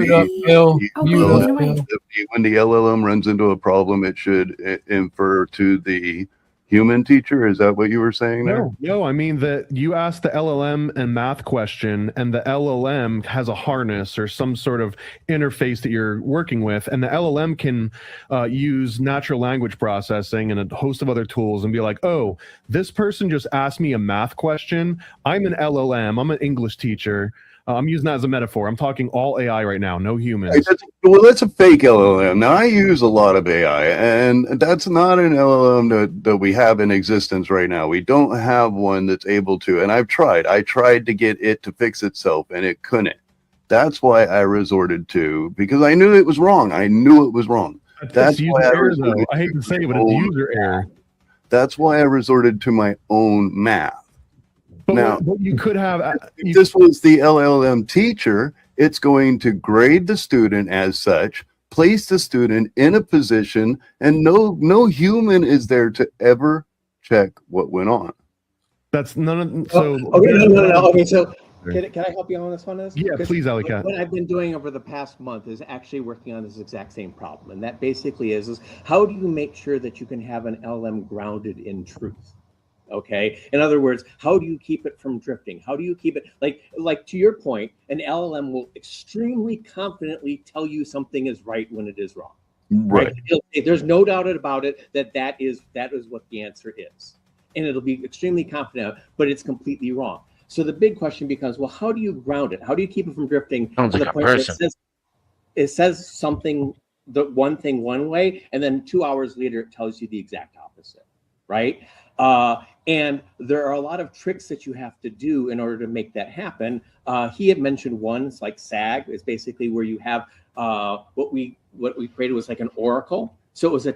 when the LLM runs into a problem, it should infer to the human teacher? Is that what you were saying there? No, I mean that you ask the LLM a math question, and the LLM has a harness or some sort of interface that you're working with, and the LLM can use natural language processing and a host of other tools and be like, oh, this person just asked me a math question. I'm an LLM. I'm an English teacher. I'm using that as a metaphor. I'm talking all AI right now, no humans. Well, that's a fake LLM. Now, I use a lot of AI, and that's not an LLM that we have in existence right now. We don't have one that's able to, and I've tried. I tried to get it to fix itself, and it couldn't. That's why I resorted to, because I knew it was wrong. I knew it was wrong. That's why I hate to say it, but it's user error. That's why I resorted to my own math. Now, but you could have. If this was the LLM teacher, it's going to grade the student as such, place the student in a position, and no human is there to ever check what went on. That's none of. So okay, no. Okay, so can I help you on this one? Yeah, please, Alicat. What I've been doing over the past month is actually working on this exact same problem, and that basically is how do you make sure that you can have an LLM grounded in truth? Okay. In other words, how do you keep it from drifting? How do you keep it like to your point, an LLM will extremely confidently tell you something is right when it is wrong. Right. There's no doubt about it that is what the answer is. And it'll be extremely confident, but it's completely wrong. So the big question becomes, well, how do you ground it? How do you keep it from drifting Sounds to like the a point where person. it says something, the one thing one way, and then 2 hours later it tells you the exact opposite, right? And there are a lot of tricks that you have to do in order to make that happen. He had mentioned one, it's like SAG, is basically where you have what we created was like an oracle. So it was a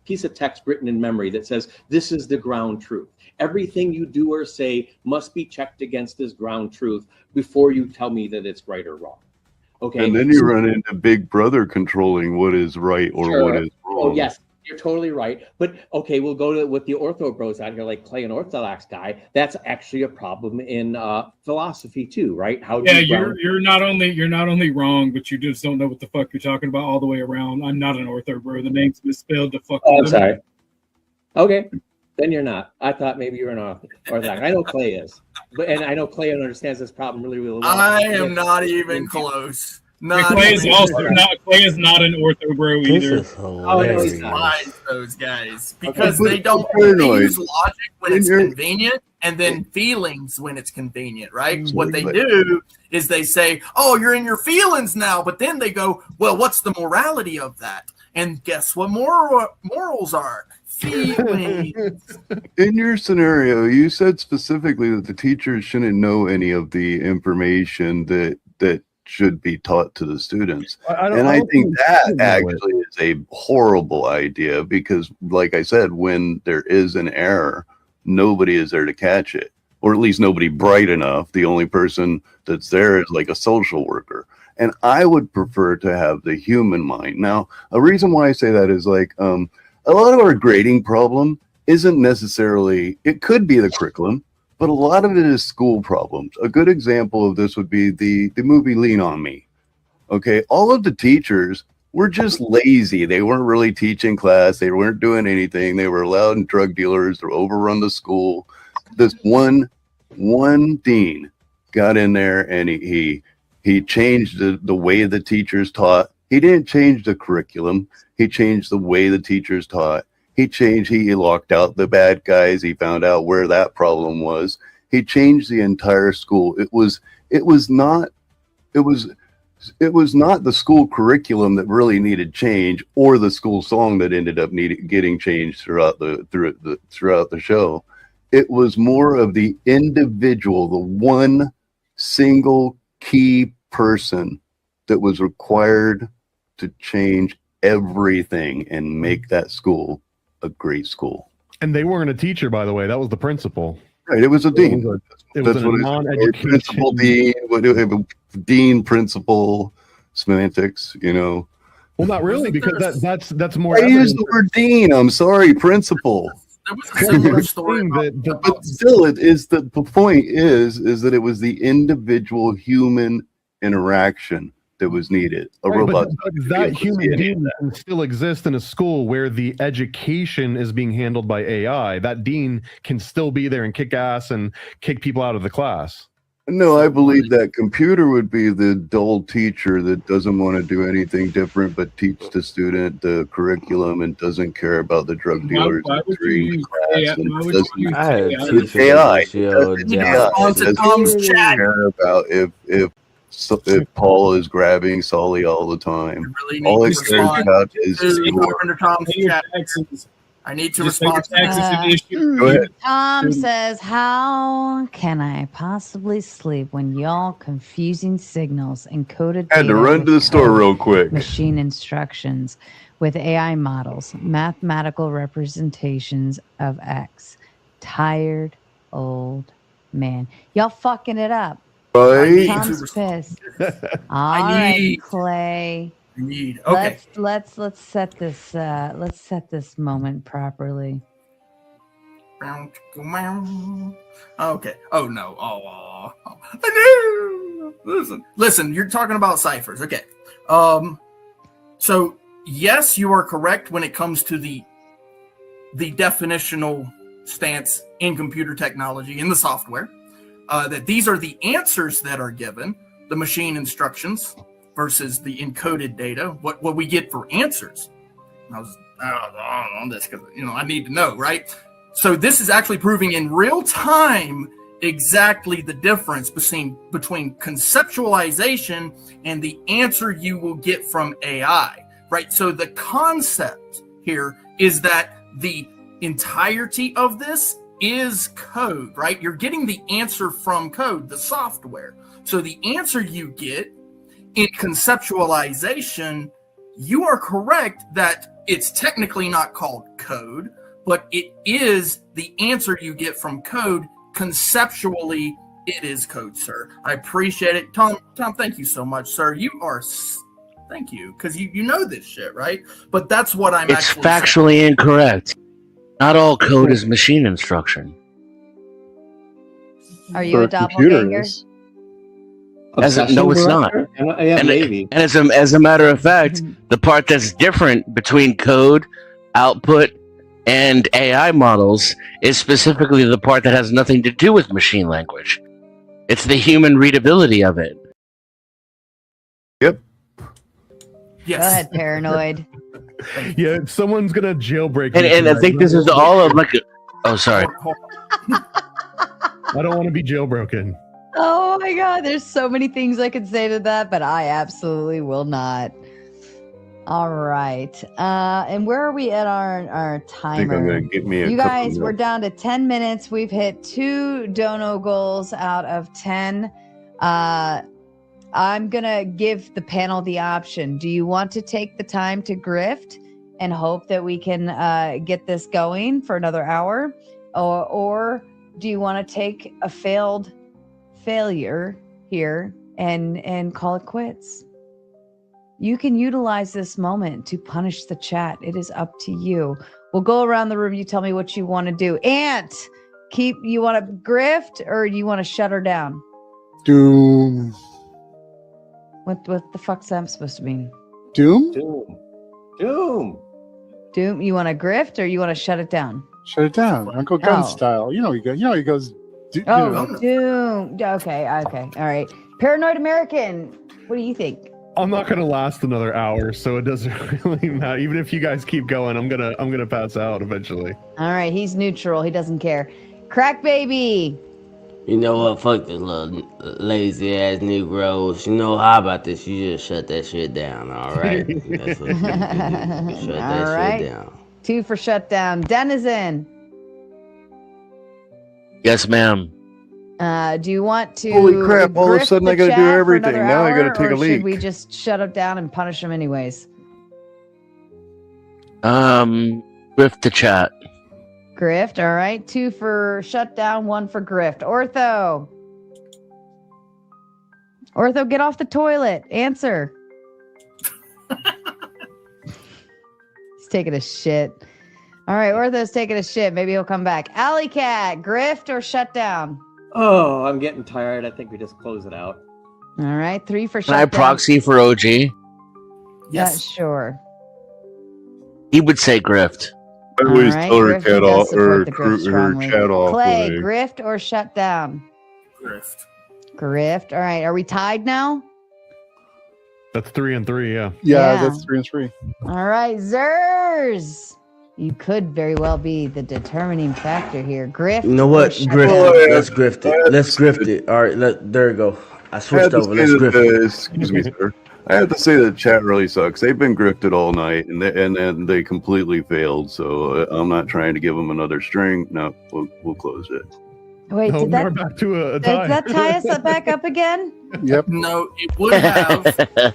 piece of text written in memory that says, this is the ground truth. Everything you do or say must be checked against this ground truth before you tell me that it's right or wrong. Okay. And then you run into Big Brother controlling what is right or what is wrong. Oh, yes. You're totally right. But okay, we'll go to with the ortho bros out here, like Clay, an Orthodox guy. That's actually a problem in philosophy too, right? You're not only wrong, but you just don't know what the fuck you're talking about all the way around. I'm not an ortho bro. The name's misspelled. The fuck. Oh, I'm sorry. Okay, then you're not. I thought maybe you're an Orthodox. I know Clay is, and I know Clay understands this problem really, really well. I am not even close. Clay is not an ortho bro either. Those guys, because they don't use logic when it's convenient and then feelings when it's convenient, right? What they do is they say, oh, you're in your feelings now, but then they go, well, what's the morality of that? And guess what morals are? Feelings. In your scenario, you said specifically that the teachers shouldn't know any of the information that should be taught to the students. I think that actually is a horrible idea because, like I said, when there is an error, nobody is there to catch it, or at least nobody bright enough. The only person that's there is like a social worker. And I would prefer to have the human mind. Now, a reason why I say that is like a lot of our grading problem isn't necessarily, it could be the curriculum, but a lot of it is school problems. A good example of this would be the movie Lean on Me. Okay, all of the teachers were just lazy. They weren't really teaching class. They weren't doing anything. They were allowing drug dealers to overrun the school. This one dean got in there and he changed the way the teachers taught. He didn't change the curriculum. He changed the way the teachers taught. He locked out the bad guys. He found out where that problem was. He changed the entire school. It was not the school curriculum that really needed change, or the school song that ended up getting changed throughout the show. It was more of the individual, the one single key person that was required to change everything and make that school a great school. And they weren't a teacher, by the way. That was the principal. Right. It was a dean. It was a non-education principal dean. Dean, principal, semantics. You know. Well, not really, because that's more. I use the word dean. I'm sorry, principal. There was a similar story, but still, it is the point is that it was the individual human interaction that was needed. A Right, robot. but that human being can still exist in a school where the education is being handled by AI. That dean can still be there and kick ass and kick people out of the class. No, I believe that computer would be the dull teacher that doesn't want to do anything different but teach the student the curriculum and doesn't care about the drug dealers. Why would you use AI? Why would you use It's AI? AI. It doesn't care about if Paul is grabbing Sully all the time. All it cares about is I need to respond. Go ahead. Tom says, "How can I possibly sleep when y'all confusing signals encoded I had to data run with to the store code, real quick. machine instructions with AI models, mathematical representations of X? Tired old man, y'all fucking it up." Right? Tom's pissed. All right, Clay. Okay. Let's set this moment properly. Okay. Oh no. I knew. Listen. You're talking about ciphers. Okay. So yes, you are correct when it comes to the definitional stance in computer technology in the software. That these are the answers that are given, the machine instructions versus the encoded data. What we get for answers. I was on this because I need to know, right? So this is actually proving in real time exactly the difference between conceptualization and the answer you will get from AI, right? So the concept here is that the entirety of this is code, right? You're getting the answer from code, the software. So the answer you get in conceptualization, you are correct that it's technically not called code, but it is the answer you get from code. Conceptually, it is code, sir. I appreciate it. Tom, thank you so much, sir. Thank you, because you know this shit, right? But that's what I'm It's actually factually incorrect. Not all code is machine instruction. Are you a doppelganger? No, it's not. And as a matter of fact, the part that's different between code, output, and AI models is specifically the part that has nothing to do with machine language. It's the human readability of it. Yep. Yes. Go ahead, paranoid. Yeah, someone's gonna jailbreak. And I think this is all of like. Oh, sorry. I don't want to be jailbroken. Oh my God, there's so many things I could say to that, but I absolutely will not. All right. And where are we at our timer? I think I'm gonna get me a You cup of guys, milk. we're down to 10 minutes. We've hit 2 dono goals out of 10. I'm going to give the panel the option. Do you want to take the time to grift and hope that we can get this going for another hour? Or do you want to take a failure here and call it quits? You can utilize this moment to punish the chat. It is up to you. We'll go around the room. You tell me what you want to do. Ant, you want to grift or you want to shut her down? Doom. What the fuck's that supposed to mean? Doom? Doom. You want to grift or you want to shut it down? Shut it down. Uncle Gun Oh. style. He goes. Doom. Okay. All right. Paranoid American. What do you think? I'm not gonna last another hour, so it doesn't really matter. Even if you guys keep going, I'm gonna pass out eventually. All right. He's neutral. He doesn't care. Crack baby. You know what? Fuck this little lazy ass Negroes. You know how about this? You just shut that shit down, all right? That's what you do. Shut that All right. shit down. 2 for shutdown. Denizen. Yes, ma'am. Do you want to? Holy crap, all of a grift sudden the I gotta do chat for everything. another Now I gotta hour, take a or leak. Should we just shut him down and punish him anyways? Grift the chat. Grift. All right. 2 for shutdown, 1 for grift. Ortho, get off the toilet. Answer. He's taking a shit. All right, Ortho's taking a shit. Maybe he'll come back. Alley Cat, grift or shutdown? Oh, I'm getting tired. I think we just close it out. All right, 3 for Can I shutdown. proxy for OG? Yes. Yeah, sure. He would say grift. I always All right, tell her Griff cat does off support or the grift her strongly. chat off. Clay, with a- grift or shutdown? Grift. Grift. All right, are we tied now? That's 3 and 3. Yeah. Yeah, that's 3 and 3. All right, Zers. You could very well be the determining factor here. Grift. You know or what? shutdown? Grift. Let's grift it. Let's grift it. All right. There you go. I I switched have to over. say Let's that grift it. excuse me, sir. I have to say that chat really sucks. They've been grifted all night, and they completely failed. So I'm not trying to give them another string. No, we'll close it. Wait, No, did that, we're back to a did tie. that tie us back up again? Yep. No, it would have.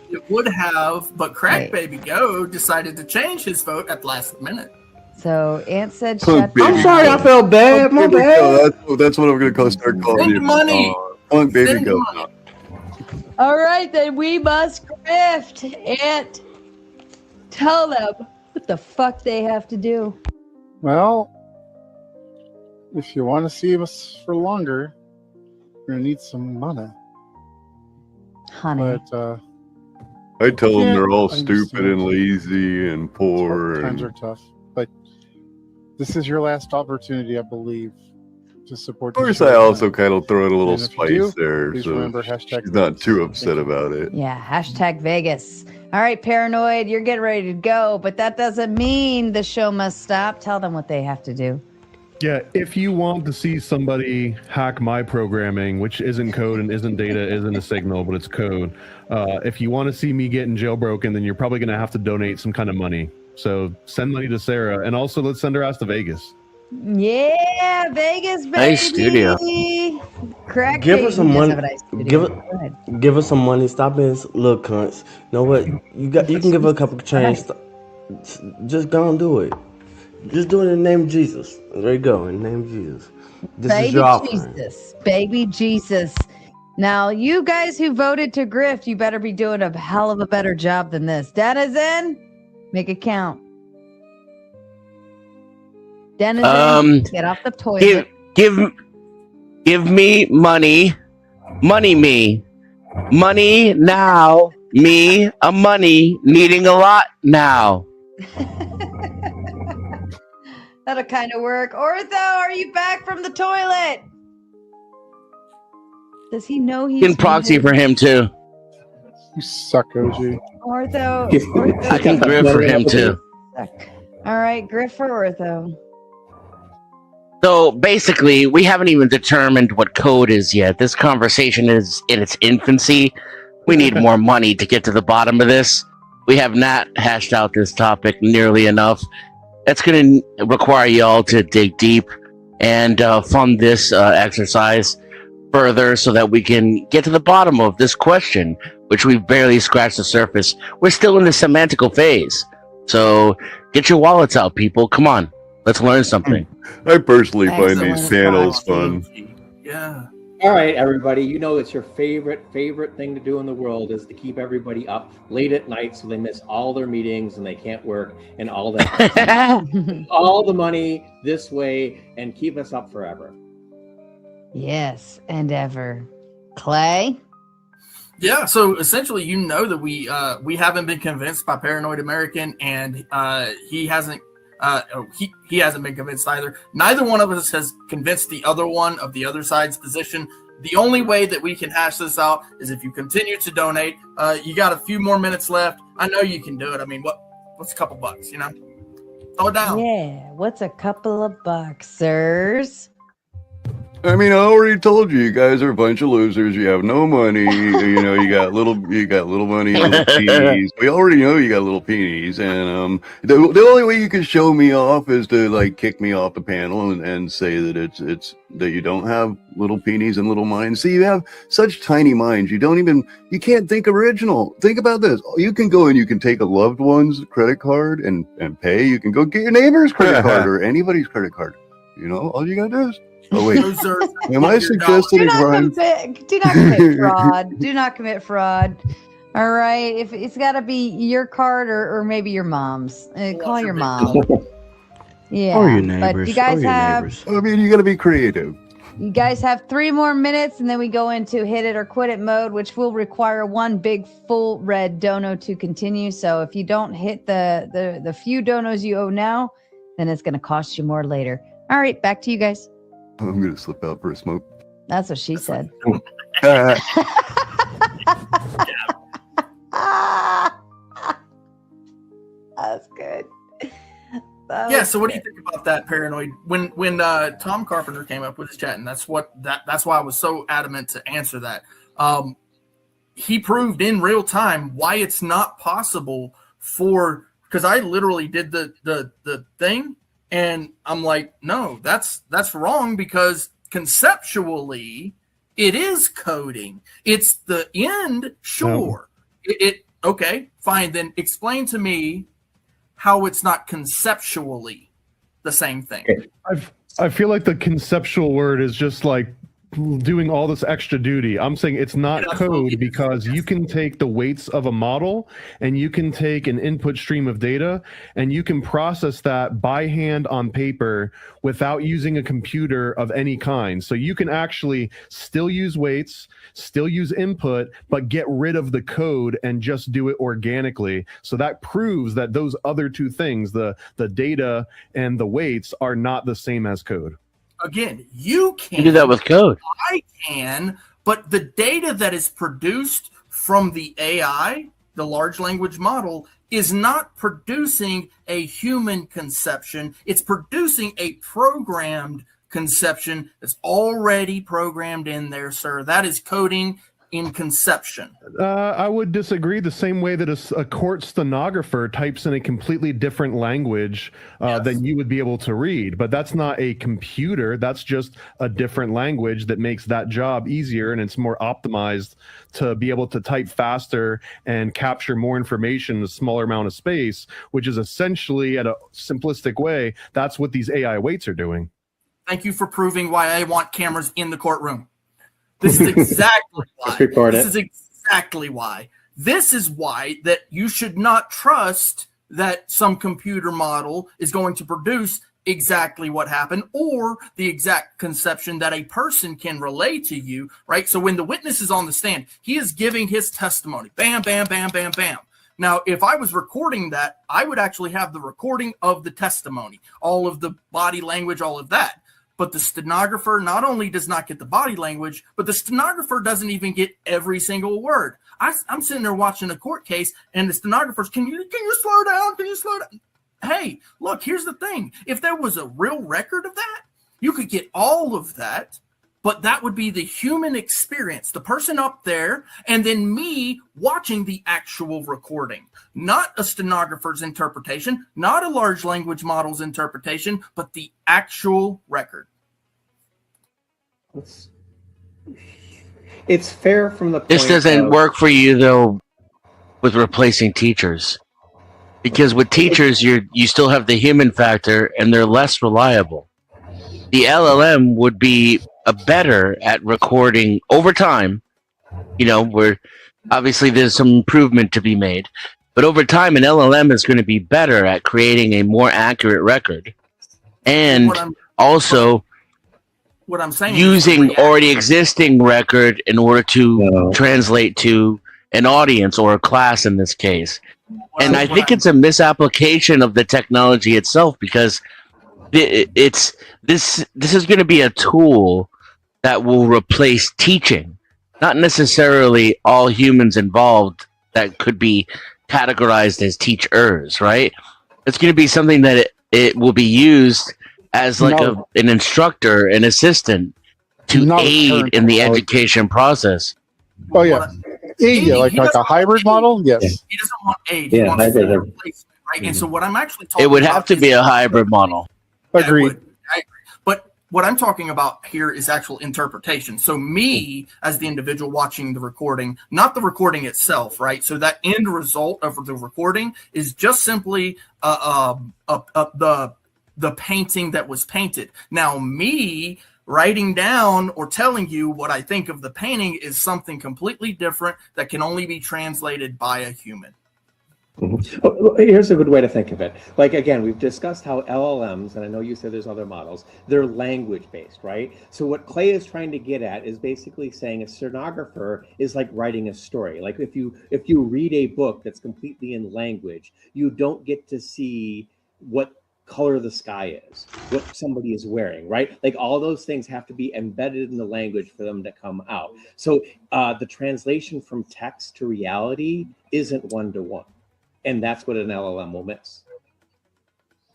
It would have, but Crack Baby Go decided to change his vote at the last minute. So Ant said Punk shut baby. down. I'm sorry. I felt bad. My Baby bad. Go, that's what I'm going to start calling Send you. money. Punk baby Send go. money. All right, then we must grift. Ant, tell them what the fuck they have to do. Well, if you want to see us for longer, you're gonna need some money. Honey. But I tell them Yeah, they're all I stupid understand. and lazy and poor. times And are tough. But this is your last opportunity, I believe, to support. of course, the I show. also kind of throw in a little And if you spice do, there, please so remember hashtag she's not too Thank upset you. about it. Yeah, hashtag Vegas. All right, Paranoid, you're getting ready to go, but that doesn't mean the show must stop. Tell them what they have to do. Yeah, if you want to see somebody hack my programming, which isn't code and isn't data, isn't a signal, but it's code. If you want to see me getting jailbroken, then you're probably going to have to donate some kind of money. So send money to Sarah, and also let's send her ass to Vegas. Yeah, Vegas, baby. Nice studio. Crack Give baby. us some He does money. have a nice studio. Give it. Go ahead. Give us some money. Stop being little cunts. You know what? You can give her a couple of change. Just go and do it. Just do it in the name of Jesus. There you go. In the name of Jesus. This is Baby your offering. Jesus. Baby Jesus. Now, you guys who voted to grift, you better be doing a hell of a better job than this. Denizen, make it count. Denizen, get off the toilet. Give me money. Money me. Money now. Me a money needing a lot now. That'll kind of work. Ortho, are you back from the toilet? Does he know he's You can proxy for him too. You suck, OG. Ortho? I can grip for him too. All right, Griff for Ortho. So basically, we haven't even determined what code is yet. This conversation is in its infancy. We need more money to get to the bottom of this. We have not hashed out this topic nearly enough. That's going to require y'all to dig deep and fund this exercise further so that we can get to the bottom of this question, which we've barely scratched the surface. We're still in the semantical phase. So get your wallets out, people. Come on. Let's learn something. I personally find Excellent. these panels fun. Yeah. All right, everybody. You know it's your favorite thing to do in the world is to keep everybody up late at night so they miss all their meetings and they can't work and all that. All the money this way and keep us up forever. Yes, and ever. Clay? Yeah, so essentially, you know that we haven't been convinced by Paranoid American, and he hasn't he hasn't been convinced either. Neither one of us has convinced the other one of the other side's position. The only way that we can hash this out is if you continue to donate. You got a few more minutes left. I know you can do it. I mean, what's a couple bucks? You know, throw it down. Yeah, what's a couple of bucks, sirs? I mean, I already told you, you guys are a bunch of losers. You have no money. You know, you got little money, little peenies. We already know you got little peenies, and the only way you can show me off is to like kick me off the panel and say that it's that you don't have little peenies and little minds. See, you have such tiny minds. You can't think original. Think about this. You can go and you can take a loved one's credit card and pay. You can go get your neighbor's credit card or anybody's credit card. You know, all you gotta do is. Oh wait, am I suggesting a crime? Do not commit fraud. Do not commit fraud. All right, if it's got to be your card or maybe your mom's. Call your mom. Yeah, Or your but neighbors. you guys or your have. neighbors. I mean, you gotta be creative. You guys have 3 more minutes, and then we go into hit it or quit it mode, which will require 1 big full red dono to continue. So if you don't hit the few donos you owe now, then it's going to cost you more later. All right, back to you guys. I'm gonna slip out for a smoke. That's what she said. That's good. Yeah. So, what do you think about that, Paranoid? When Tom Carpenter came up with his chat, and that's why I was so adamant to answer that. He proved in real time why it's not possible because I literally did the thing, and I'm like, no, that's wrong, because conceptually it is coding. It's the end, sure. It okay, fine. Then explain to me how it's not conceptually the same thing. I feel like the conceptual word is just like doing all this extra duty. I'm saying it's not code, because you can take the weights of a model and you can take an input stream of data and you can process that by hand on paper without using a computer of any kind. So you can actually still use weights, still use input, but get rid of the code and just do it organically. So that proves that those other two things, the data and the weights, are not the same as code. Again, you can do that with code. I can, but the data that is produced from the AI, the large language model, is not producing a human conception. It's producing a programmed conception that's already programmed in there, sir. That is coding in conception. I would disagree. The same way that a court stenographer types in a completely different language than you would be able to read, but that's not a computer. That's just a different language that makes that job easier, and it's more optimized to be able to type faster and capture more information in a smaller amount of space, which is essentially, at a simplistic way, that's what these AI weights are doing. Thank you for proving why I want cameras in the courtroom. This is exactly why. This is exactly why. This is why that you should not trust that some computer model is going to produce exactly what happened or the exact conception that a person can relay to you, right? So when the witness is on the stand, he is giving his testimony. Bam, bam, bam, bam, bam. Now, if I was recording that, I would actually have the recording of the testimony, all of the body language, all of that. But the stenographer not only does not get the body language, but the stenographer doesn't even get every single word. I'm sitting there watching a court case, and the stenographer's, can you slow down? Can you slow down? Hey, look, here's the thing. If there was a real record of that, you could get all of that, but that would be the human experience, the person up there, and then me watching the actual recording. Not a stenographer's interpretation, not a large language model's interpretation, but the actual record. It's fair from the point This doesn't work for you, though, with replacing teachers. Because with teachers, you still have the human factor, and they're less reliable. The LLM would be better at recording over time. You know, where obviously there's some improvement to be made. But over time, an LLM is going to be better at creating a more accurate record. And also what I'm saying using already existing record in order to translate to an audience or a class in this case. And I think it's a misapplication of the technology itself, because this is going to be a tool that will replace teaching, not necessarily all humans involved that could be categorized as teachers, right? It's going to be something that it will be used as like an instructor, an assistant to aid in the education process. Oh yeah, like a hybrid model. Yes, he doesn't want aid. He wants replacement, right? And so what I'm actually talking it would about have to be a hybrid model. Agreed. But what I'm talking about here is actual interpretation. So me, as the individual watching the recording, not the recording itself, right? So that end result of the recording is just simply the painting that was painted. Now me writing down or telling you what I think of the painting is something completely different that can only be translated by a human. Oh, here's a good way to think of it. Like, again, we've discussed how LLMs, and I know you said there's other models, they're language based, right? So what Clay is trying to get at is basically saying a stenographer is like writing a story. Like if you read a book that's completely in language, you don't get to see what color the sky is, what somebody is wearing, right? Like all those things have to be embedded in the language for them to come out. So the translation from text to reality isn't one-to-one. And that's what an LLM will miss.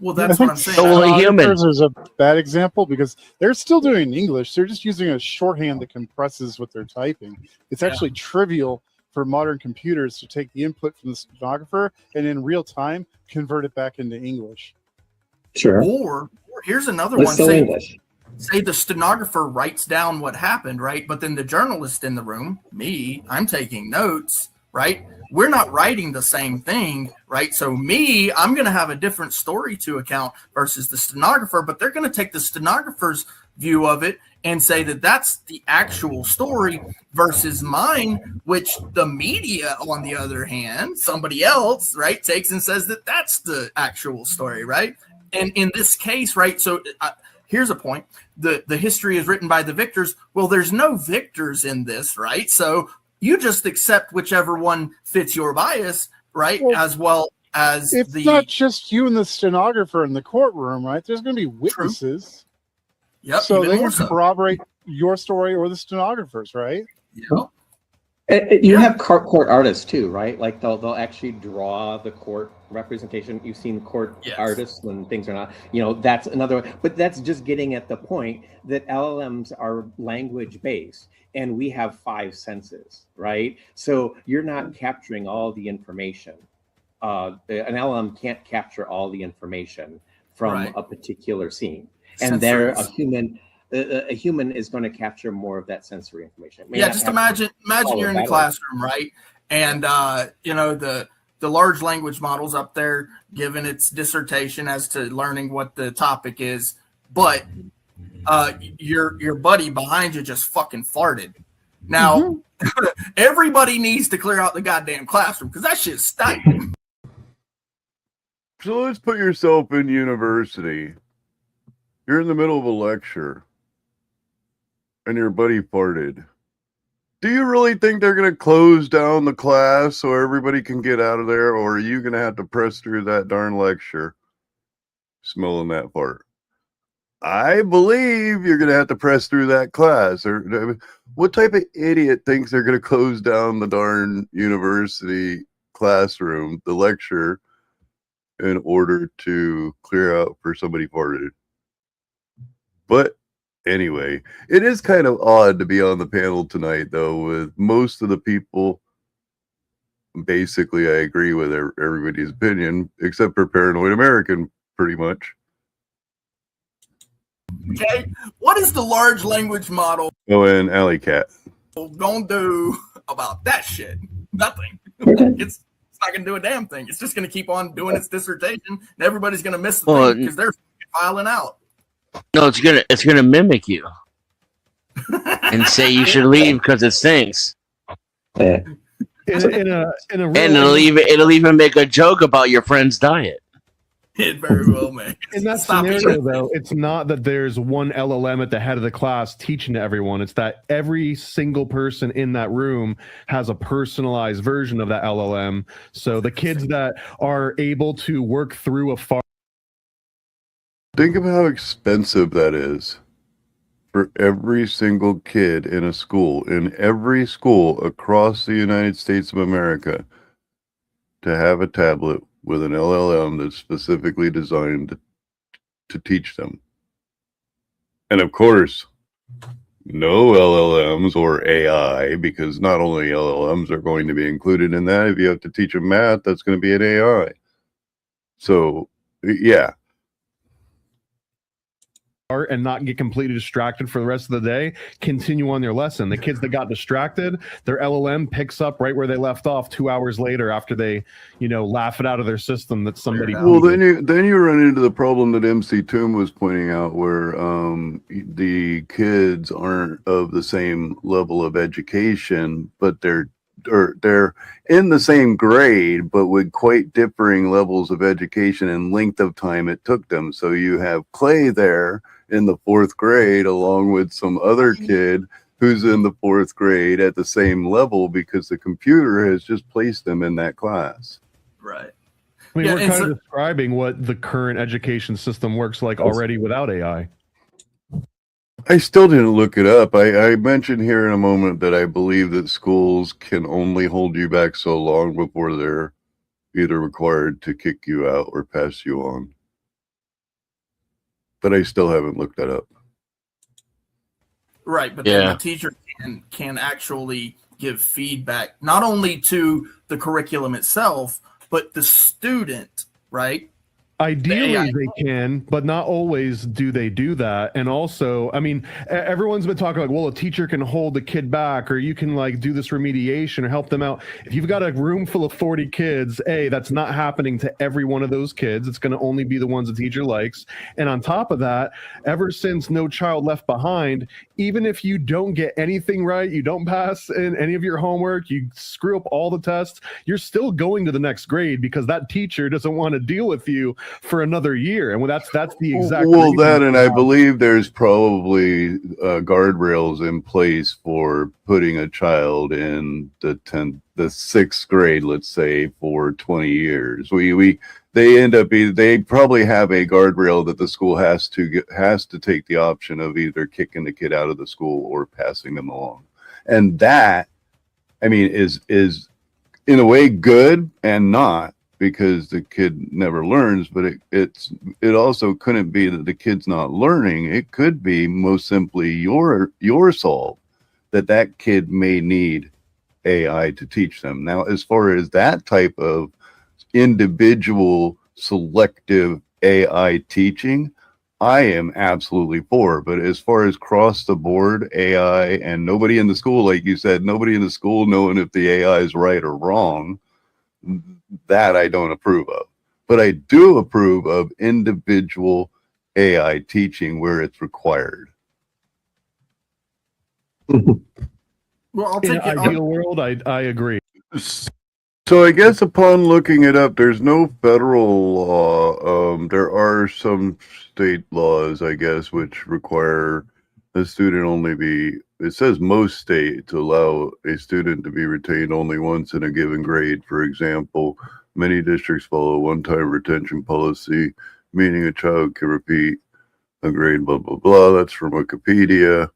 Well, that's what I'm saying. Stenographers is a bad example because they're still doing English. They're just using a shorthand that compresses what they're typing. It's actually trivial for modern computers to take the input from the stenographer and in real time convert it back into English. Sure. Or here's another Let's one. English. Say the stenographer writes down what happened, right? But then the journalist in the room, me, I'm taking notes, right? We're not writing the same thing, right? So me, I'm going to have a different story to account versus the stenographer, but they're going to take the stenographer's view of it and say that that's the actual story versus mine, which the media, on the other hand, somebody else, right, takes and says that that's the actual story, right? And in this case, right, so here's a point. The history is written by the victors. Well, there's no victors in this, right? So you just accept whichever one fits your bias, right? Well, as well as it's not just you and the stenographer in the courtroom, right? There's going to be witnesses. True. Yep. So they can corroborate your story or the stenographer's, right? Yep. You have court artists too, right? Like they'll actually draw the court representation. You've seen court artists when things are not, that's another way. But that's just getting at the point that LLMs are language based and we have 5 senses, right? So you're not capturing all the information. An LLM can't capture all the information from a particular scene. And they're a human is going to capture more of that sensory information. Just imagine you're in the classroom, right? And the large language model's up there giving its dissertation as to learning what the topic is, but your buddy behind you just fucking farted. Now everybody needs to clear out the goddamn classroom because that shit's stinking. So let's put yourself in university. You're in the middle of a lecture and your buddy farted. Do you really think they're going to close down the class so everybody can get out of there? Or are you going to have to press through that darn lecture smelling that fart? I believe you're going to have to press through that class. Or what type of idiot thinks they're going to close down the darn university classroom, the lecture, in order to clear out for somebody farted? But anyway, it is kind of odd to be on the panel tonight, though, with most of the people. Basically, I agree with everybody's opinion, except for Paranoid American, pretty much. Okay, what is the large language model? Oh, and Alley Cat. Gonna do about that shit? Nothing. It's not gonna do a damn thing. It's just gonna keep on doing its dissertation, and everybody's gonna miss the thing because they're filing out. No, it's gonna mimic you and say you should leave because it stinks. In a and it'll even make a joke about your friend's diet. It very well may. In that scenario, though, it's not that there's one LLM at the head of the class teaching to everyone. It's that every single person in that room has a personalized version of that LLM. So the kids that are able to work through a far. Think of how expensive that is for every single kid in every school across the United States of America to have a tablet with an LLM that's specifically designed to teach them. And of course, no LLMs or AI, because not only LLMs are going to be included in that. If you have to teach them math, that's going to be an AI. So, yeah. And not get completely distracted for the rest of the day, continue on their lesson. The kids that got distracted, their LLM picks up right where they left off 2 hours later after they, laugh it out of their system that somebody. Well, then you run into the problem that MC Toom was pointing out, where the kids aren't of the same level of education, but they're or they're in the same grade, but with quite differing levels of education and length of time it took them. So you have Clay there in the 4th grade, along with some other kid who's in the 4th grade at the same level because the computer has just placed them in that class. Right. I mean, Yeah, we're and kind so- of describing what the current education system works like already without AI. I still didn't look it up. I mentioned here in a moment that I believe that schools can only hold you back so long before they're either required to kick you out or pass you on. But I still haven't looked that up. Right, but then the teacher can actually give feedback not only to the curriculum itself, but the student, right? Ideally, they can, but not always do they do that. And also, I mean, everyone's been talking like, well, a teacher can hold the kid back, or you can like do this remediation or help them out. If you've got a room full of 40 kids, that's not happening to every one of those kids. It's going to only be the ones the teacher likes. And on top of that, ever since No Child Left Behind, even if you don't get anything right, you don't pass in any of your homework, you screw up all the tests, you're still going to the next grade because that teacher doesn't want to deal with you for another year. And that's the exact well, reason. that, and I believe there's probably guardrails in place for putting a child in the 6th grade, let's say, for 20 years. They probably have a guardrail that the school has to take the option of either kicking the kid out of the school or passing them along. And that, I mean, is in a way good and not, because the kid never learns, but it also couldn't be that the kid's not learning. It could be most simply your solve that kid may need AI to teach them. Now, as far as that type of individual selective AI teaching, I am absolutely for. But as far as cross the board AI and nobody in the school, like you said, nobody in the school knowing if the AI is right or wrong, that I don't approve of. But I do approve of individual AI teaching where it's required. Well, I'll In take an it. ideal world, I agree. So I guess upon looking it up, there's no federal law. There are some state laws, I guess, which require a student only be, it says most states allow a student to be retained only once in a given grade. For example, many districts follow a one-time retention policy, meaning a child can repeat a grade, blah, blah, blah. That's from Wikipedia.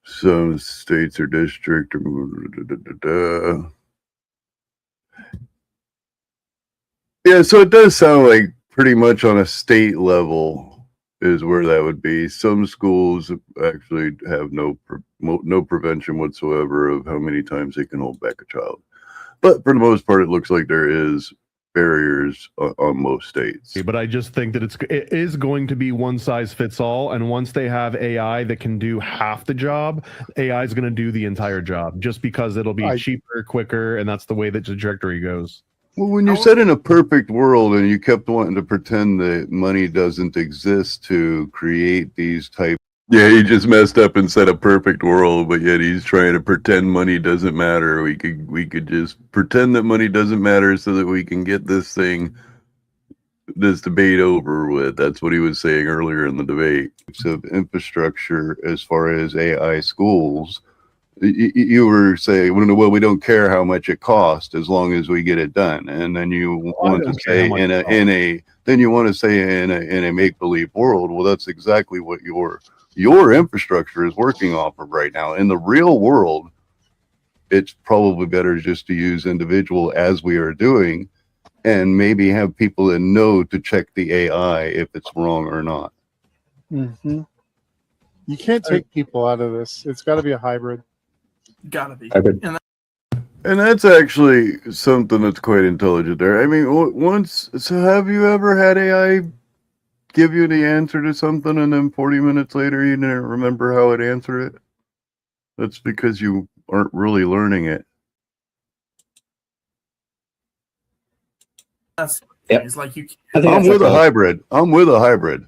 Some states or district. Yeah, so it does sound like pretty much on a state level is where that would be. Some schools actually have no prevention whatsoever of how many times they can hold back a child. But for the most part, it looks like there is barriers on most states. But I just think that it is going to be one size fits all. And once they have AI that can do half the job, AI is going to do the entire job just because it'll be cheaper, quicker, and that's the way the trajectory goes. Well, when you said in a perfect world and you kept wanting to pretend that money doesn't exist to create these type. Yeah, he just messed up and said a perfect world, but yet he's trying to pretend money doesn't matter. We could just pretend that money doesn't matter so that we can get this debate over with. That's what he was saying earlier in the debate. So infrastructure as far as AI schools, you were saying, well, we don't care how much it costs as long as we get it done. And then you want to say in a make-believe world, well, that's exactly what your infrastructure is working off of right now. In the real world, it's probably better just to use individual as we are doing, and maybe have people that know to check the AI if it's wrong or not. Mm-hmm. You can't take people out of this. It's got to be a hybrid. Gotta be. And that's actually something that's quite intelligent there. I mean, so have you ever had AI give you the answer to something and then 40 minutes later you didn't remember how it answered it? That's because you aren't really learning it. It's like you. I'm with a hybrid.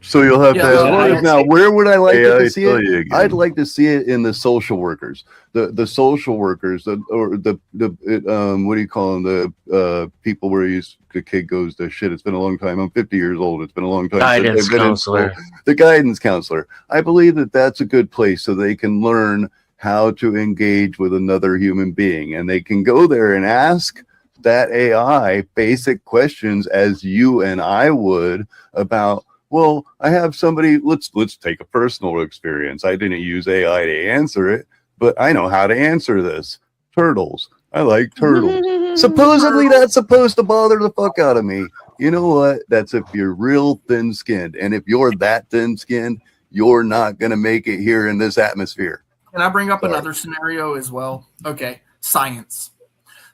So you'll have to have Now, where would I like it to see it? again. I'd like to see it in the social workers, the social workers, or the what do you call them? The people where the kid goes to shit. It's been a long time. I'm 50 years old. It's been a long time. Guidance since I've been in counselor. school. The guidance counselor. I believe that that's a good place so they can learn how to engage with another human being, and they can go there and ask that AI basic questions as you and I would about. Well, I have somebody, let's take a personal experience. I didn't use AI to answer it, but I know how to answer this. Turtles. I like turtles. Supposedly that's supposed to bother the fuck out of me. You know what? That's if you're real thin-skinned. And if you're that thin-skinned, you're not going to make it here in this atmosphere. Can I bring up another scenario as well? Okay, science.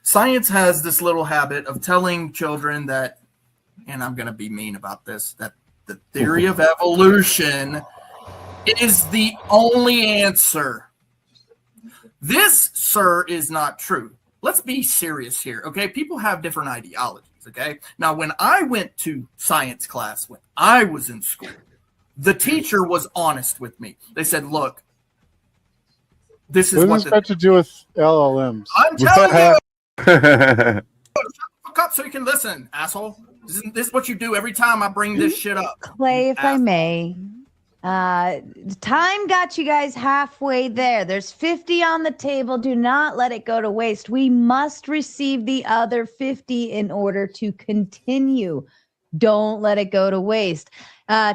Science has this little habit of telling children that, and I'm going to be mean about this, that the theory of evolution is the only answer. This, sir, is not true. Let's be serious here, okay? People have different ideologies, okay? Now, when I went to science class, when I was in school, the teacher was honest with me. They said, look, this is what what does that to do with LLMs? I'm telling you. Shut the fuck up so you can listen, asshole. This is what you do every time I bring this shit up. Clay, if I may, time got you guys halfway there. There's 50 on the table. Do not let it go to waste. We must receive the other 50 in order to continue. Don't let it go to waste.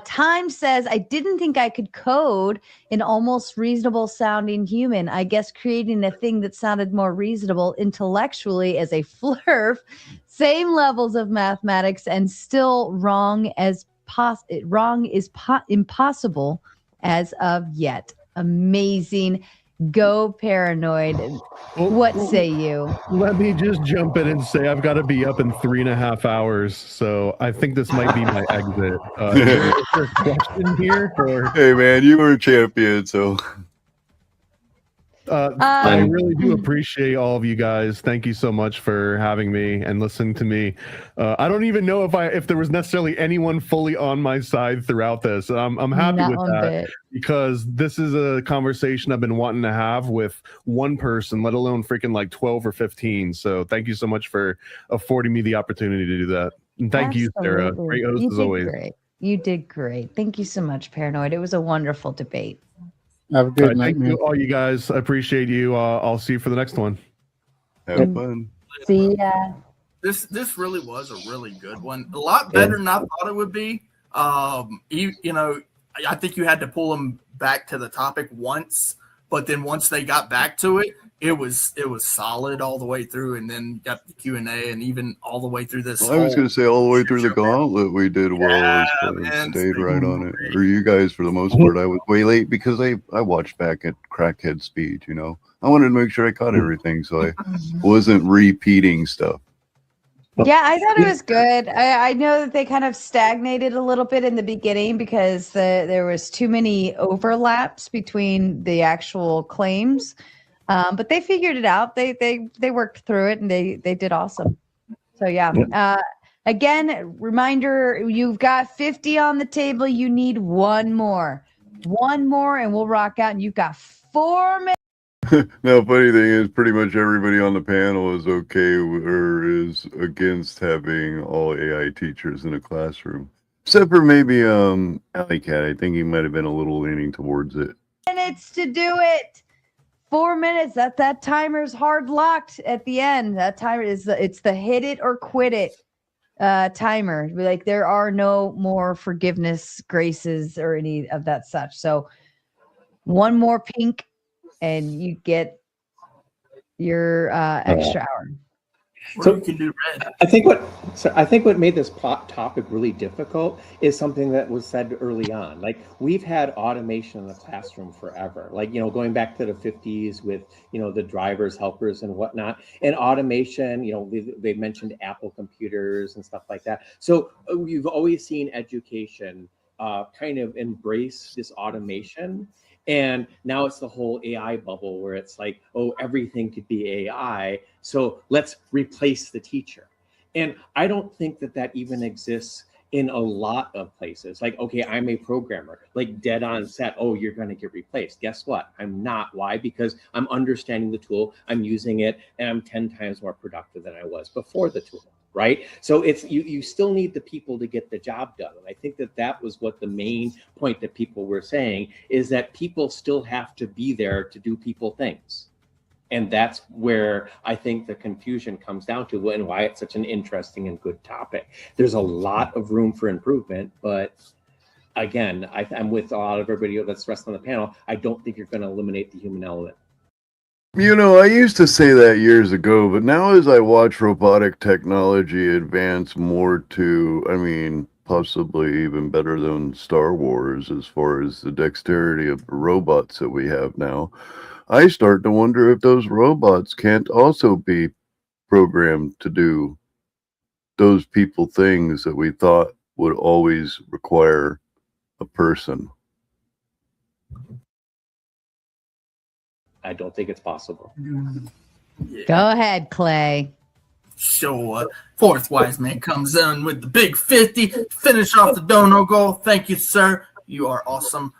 Time says, I didn't think I could code an almost reasonable sounding human. I guess creating a thing that sounded more reasonable intellectually as a flurf, same levels of mathematics, and still wrong is impossible as of yet. Amazing. Go Paranoid. What say you? Let me just jump in and say I've got to be up in 3.5 hours, so I think this might be my exit. Is there a question here? Or? Hey man, you were a champion, so I really do appreciate all of you guys. Thank you so much for having me and listening to me. I don't even know if there was necessarily anyone fully on my side throughout this. I'm happy Not with one that bit. because this is a conversation I've been wanting to have with one person, let alone freaking like 12 or 15. So thank you so much for affording me the opportunity to do that. And thank you, Sarah. Absolutely. Great host You as did always. Great. You did great. Thank you so much, Paranoid. It was a wonderful debate. Have a All good right, night, thank man. you, all you guys. I appreciate you. I'll see you for the next one. have fun. See ya. This really was a really good one. A lot better than I thought it would be. You know, I think you had to pull them back to the topic once, but then once they got back to it, it was solid all the way through, and then got the Q&A, and even all the way through this. Well, I was going to say all the way through the gauntlet we did well. man. Stayed right on it. Or you guys, for the most part, I was way late because I watched back at crackhead speed. You know, I wanted to make sure I caught everything, so I wasn't repeating stuff. Yeah, I thought it was good. I know that they kind of stagnated a little bit in the beginning because there was too many overlaps between the actual claims, but they figured it out. They worked through it and they did awesome. So yeah. Again, reminder: you've got 50 on the table. You need one more, and we'll rock out. And you've got 4 minutes. Now, funny thing is, pretty much everybody on the panel is okay or is against having all AI teachers in a classroom, except for maybe Alley Cat. I think he might have been a little leaning towards it. Minutes to do it. 4 minutes. That timer's hard locked at the end. That timer it's the hit it or quit it timer. Like there are no more forgiveness, graces, or any of that such. So one more pink, and you get your extra hour. So you can do red. I think what made this topic really difficult is something that was said early on. Like we've had automation in the classroom forever. Like, you know, going back to the 50s with, you know, the drivers, helpers and whatnot, and automation, you know, they've mentioned Apple computers and stuff like that. So we've always seen education kind of embrace this automation. And now it's the whole AI bubble where it's like, oh, everything could be AI. So let's replace the teacher. And I don't think that even exists in a lot of places. Like, okay, I'm a programmer, like dead on set. Oh, you're going to get replaced. Guess what? I'm not. Why? Because I'm understanding the tool, I'm using it, and I'm 10 times more productive than I was before the tool. Right. So it's you still need the people to get the job done. And I think that was what the main point that people were saying, is that people still have to be there to do people things. And that's where I think the confusion comes down to, and why it's such an interesting and good topic. There's a lot of room for improvement, but again, I'm with a lot of everybody that's rest on the panel. I don't think you're going to eliminate the human element. You know, I used to say that years ago, but now as I watch robotic technology advance more to, I mean, possibly even better than Star Wars as far as the dexterity of the robots that we have now, I start to wonder if those robots can't also be programmed to do those people things that we thought would always require a person. I don't think it's possible. Yeah. Go ahead, Clay. Sure. Fourth wise man comes in with the big 50. Finish off the dono goal. Thank you, sir. You are awesome.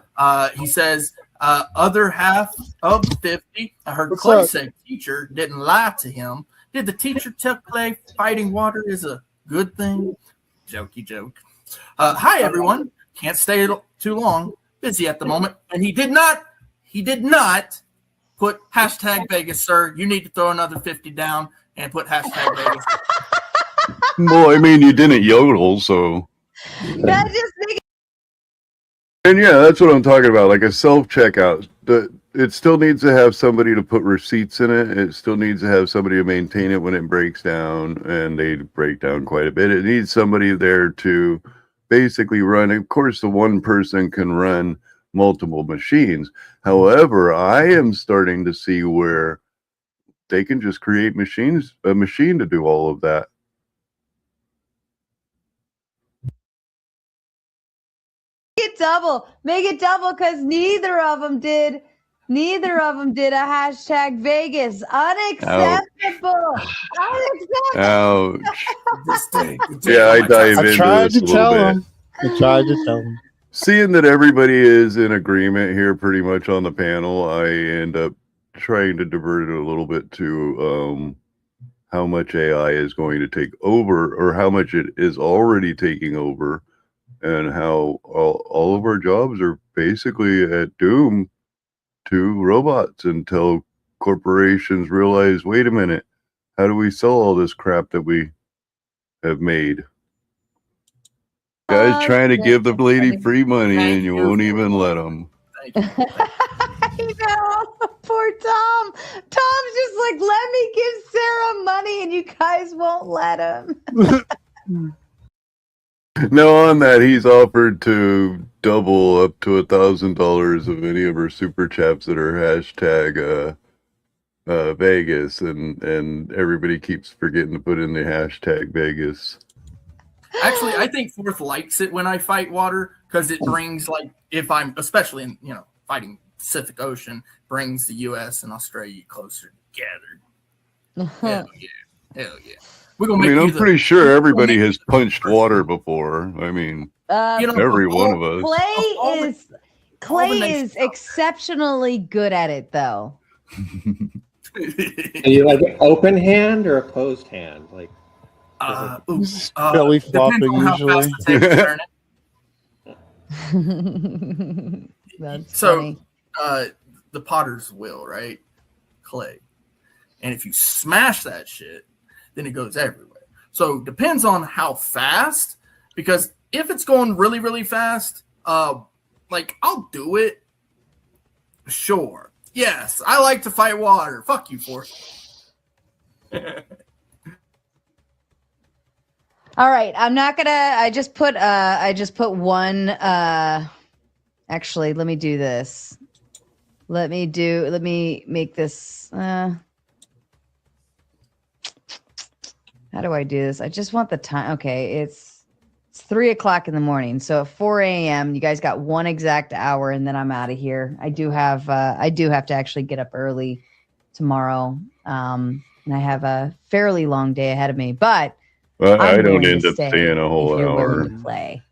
He says, other half of 50. I heard Clay say teacher didn't lie to him. Did the teacher tell Clay fighting water is a good thing? Jokey joke. Hi, everyone. Can't stay too long. Busy at the moment. And he did not put hashtag Vegas, sir. You need to throw another 50 down and put hashtag Vegas. Well, I mean, you didn't yodel, so. And yeah, that's what I'm talking about. Like a self-checkout. It still needs to have somebody to put receipts in it. It still needs to have somebody to maintain it when it breaks down, and they break down quite a bit. It needs somebody there to basically run. Of course, the one person can run multiple machines. However, I am starting to see where they can just create a machine to do all of that. Make it double, because neither of them did a hashtag Vegas. Unacceptable. Unacceptable. Ouch. Yeah, I dive into this a little bit. I tried to tell him. Seeing that everybody is in agreement here pretty much on the panel, I end up trying to divert it a little bit to how much AI is going to take over, or how much it is already taking over, and how all of our jobs are basically at doom to robots until corporations realize, wait a minute, how do we sell all this crap that we have made? Guys trying to give the lady free money, and you won't even let them. I know. Poor Tom. Tom's just like, let me give Sarah money, and you guys won't let him. No, on that, he's offered to double up to $1,000 of any of her super chats that are hashtag Vegas, and everybody keeps forgetting to put in the hashtag Vegas. Actually, I think Fourth likes it when I fight water, because it brings, like, if I'm, especially in, fighting Pacific Ocean, brings the U.S. and Australia closer together. Hell yeah. Hell yeah. I'm pretty sure everybody has punched water before. I mean, every one of us. Clay is exceptionally good at it, though. Are you like an open hand or a closed hand? Like, belly flopping usually. That's so funny. The potter's wheel, right? Clay. And if you smash that shit, then it goes everywhere. So depends on how fast, because if it's going really, really fast, like, I'll do it. Sure. Yes, I like to fight water. Fuck you, Forrest. All right, I'm not gonna. I just put one. Actually, let me do this. Let me make this. How do I do this? I just want the time. Okay, it's 3:00 in the morning. So at 4 a.m., you guys got one exact hour, and then I'm out of here. I do have to actually get up early tomorrow, and I have a fairly long day ahead of me. But I I'm don't going end to up stay staying a whole if you're hour. willing to play.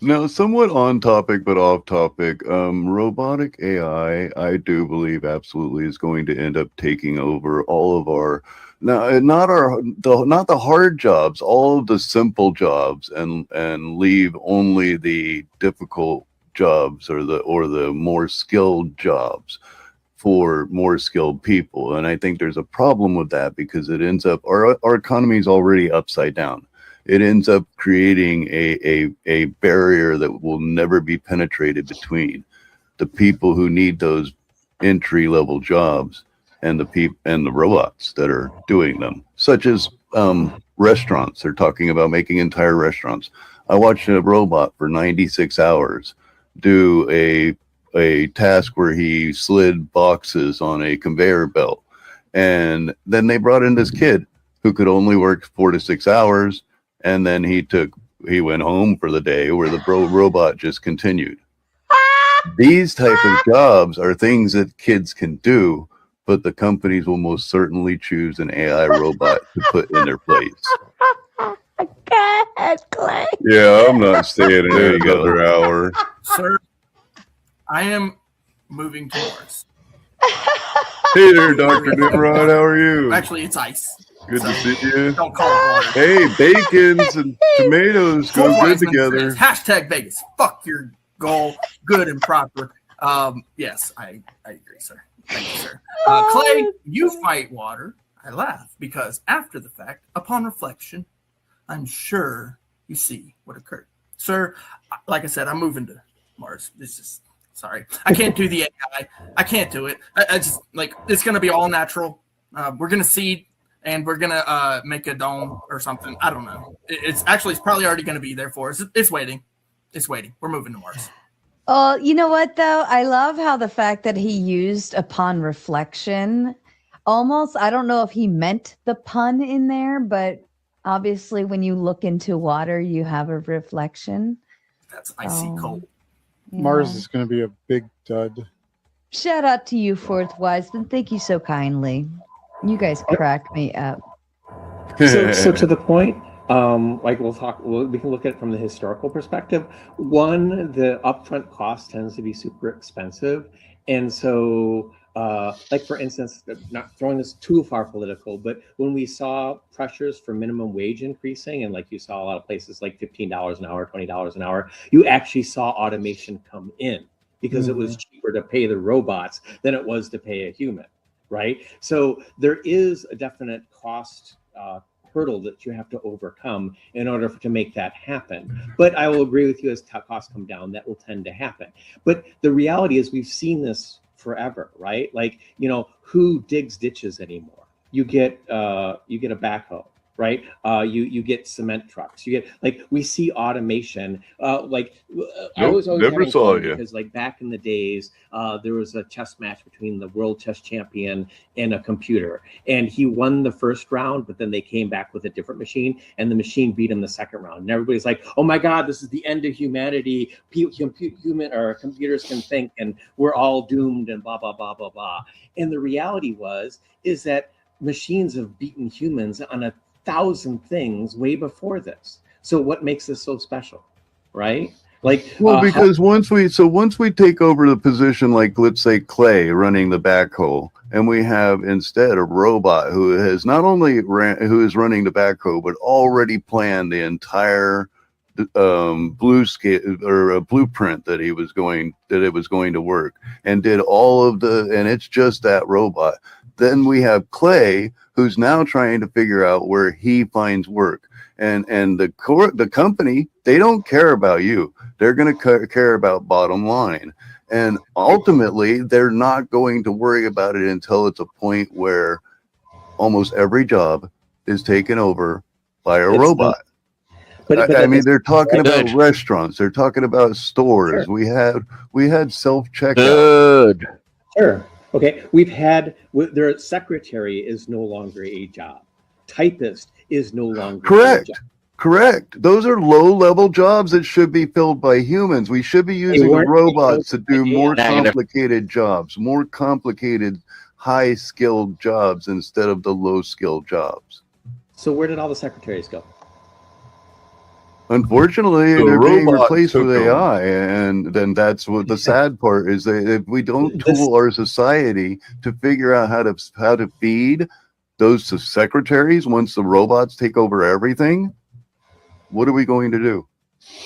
No, somewhat on topic, but off topic. Robotic AI, I do believe absolutely is going to end up taking over all of our, not the hard jobs, all of the simple jobs, and leave only the difficult jobs or the more skilled jobs for more skilled people. And I think there's a problem with that because it ends up our economy is already upside down. It ends up creating a barrier that will never be penetrated between the people who need those entry level jobs and the robots that are doing them, such as restaurants. They're talking about making entire restaurants. I watched a robot for 96 hours do a task where he slid boxes on a conveyor belt, and then they brought in this kid who could only work 4 to 6 hours. And then he went home for the day where the robot just continued. These type of jobs are things that kids can do, but the companies will most certainly choose an AI robot to put in their place. Clay. Yeah, I'm not staying in another hour. Sir, I am moving to Mars. Hey there, Dr. Nimrod. How are you? Actually, it's ice. Good to see you. Don't call it water. Hey, bacons and tomatoes go good together. Hashtag Vegas. Fuck your goal. Good and proper. Yes, I agree, sir. Thank you, sir. Clay, you fight water. I laugh because after the fact, upon reflection, I'm sure you see what occurred. Sir, like I said, I'm moving to Mars. It's just, sorry. I can't do the AI. I can't do it. I just, like, it's going to be all natural. We're going to seed. And we're gonna make a dome or something. I don't know. It's probably already gonna be there for us. It's waiting. It's waiting. We're moving to Mars. Oh, you know what though? I love how the fact that he used upon reflection. Almost, I don't know if he meant the pun in there, but obviously, when you look into water, you have a reflection. That's icy cold. Yeah. Mars is going to be a big dud. Shout out to you, Fourth Wiseman. Thank you so kindly. You guys crack me up. So to the point, like we can look at it from the historical perspective. One, the upfront cost tends to be super expensive. And so, like for instance, not throwing this too far political, but when we saw pressures for minimum wage increasing, and like you saw a lot of places like $15 an hour, $20 an hour, you actually saw automation come in because it was cheaper to pay the robots than it was to pay a human. Right. So there is a definite cost hurdle that you have to overcome in order to make that happen. But I will agree with you, as costs come down, that will tend to happen. But the reality is we've seen this forever, right? Like, who digs ditches anymore? You get a backhoe. Right, you get cement trucks. You get, like, we see automation. I was always never saw you because, like, back in the days, there was a chess match between the world chess champion and a computer, and he won the first round, but then they came back with a different machine, and the machine beat him the second round. And everybody's like, "Oh my God, this is the end of humanity. Computers can think, and we're all doomed." And blah blah blah blah blah. And the reality is that machines have beaten humans on 1,000 things way before this. So what makes this so special, right? Like, because once we take over the position, like let's say Clay running the backhoe, and we have instead a robot who has not only who is running the backhoe, but already planned the entire blueprint that it was going to work, and did all of and it's just that robot. Then we have Clay, who's now trying to figure out where he finds work. And the company, they don't care about you. They're going to care about bottom line. And ultimately, they're not going to worry about it until it's a point where almost every job is taken over by a robot. But I mean, they're talking about restaurants. They're talking about stores. Sure. We had self-checkout. Good. Sure. Okay, their secretary is no longer a job. Typist is no longer a job. Correct. Those are low-level jobs that should be filled by humans. We should be using robots to do more complicated jobs, more complicated, high-skilled jobs instead of the low-skilled jobs. So where did all the secretaries go? Unfortunately, The they're being robot replaced with took over. AI, and then that's what the sad part is. That if we don't tool our society to figure out how to feed those secretaries once the robots take over everything, what are we going to do?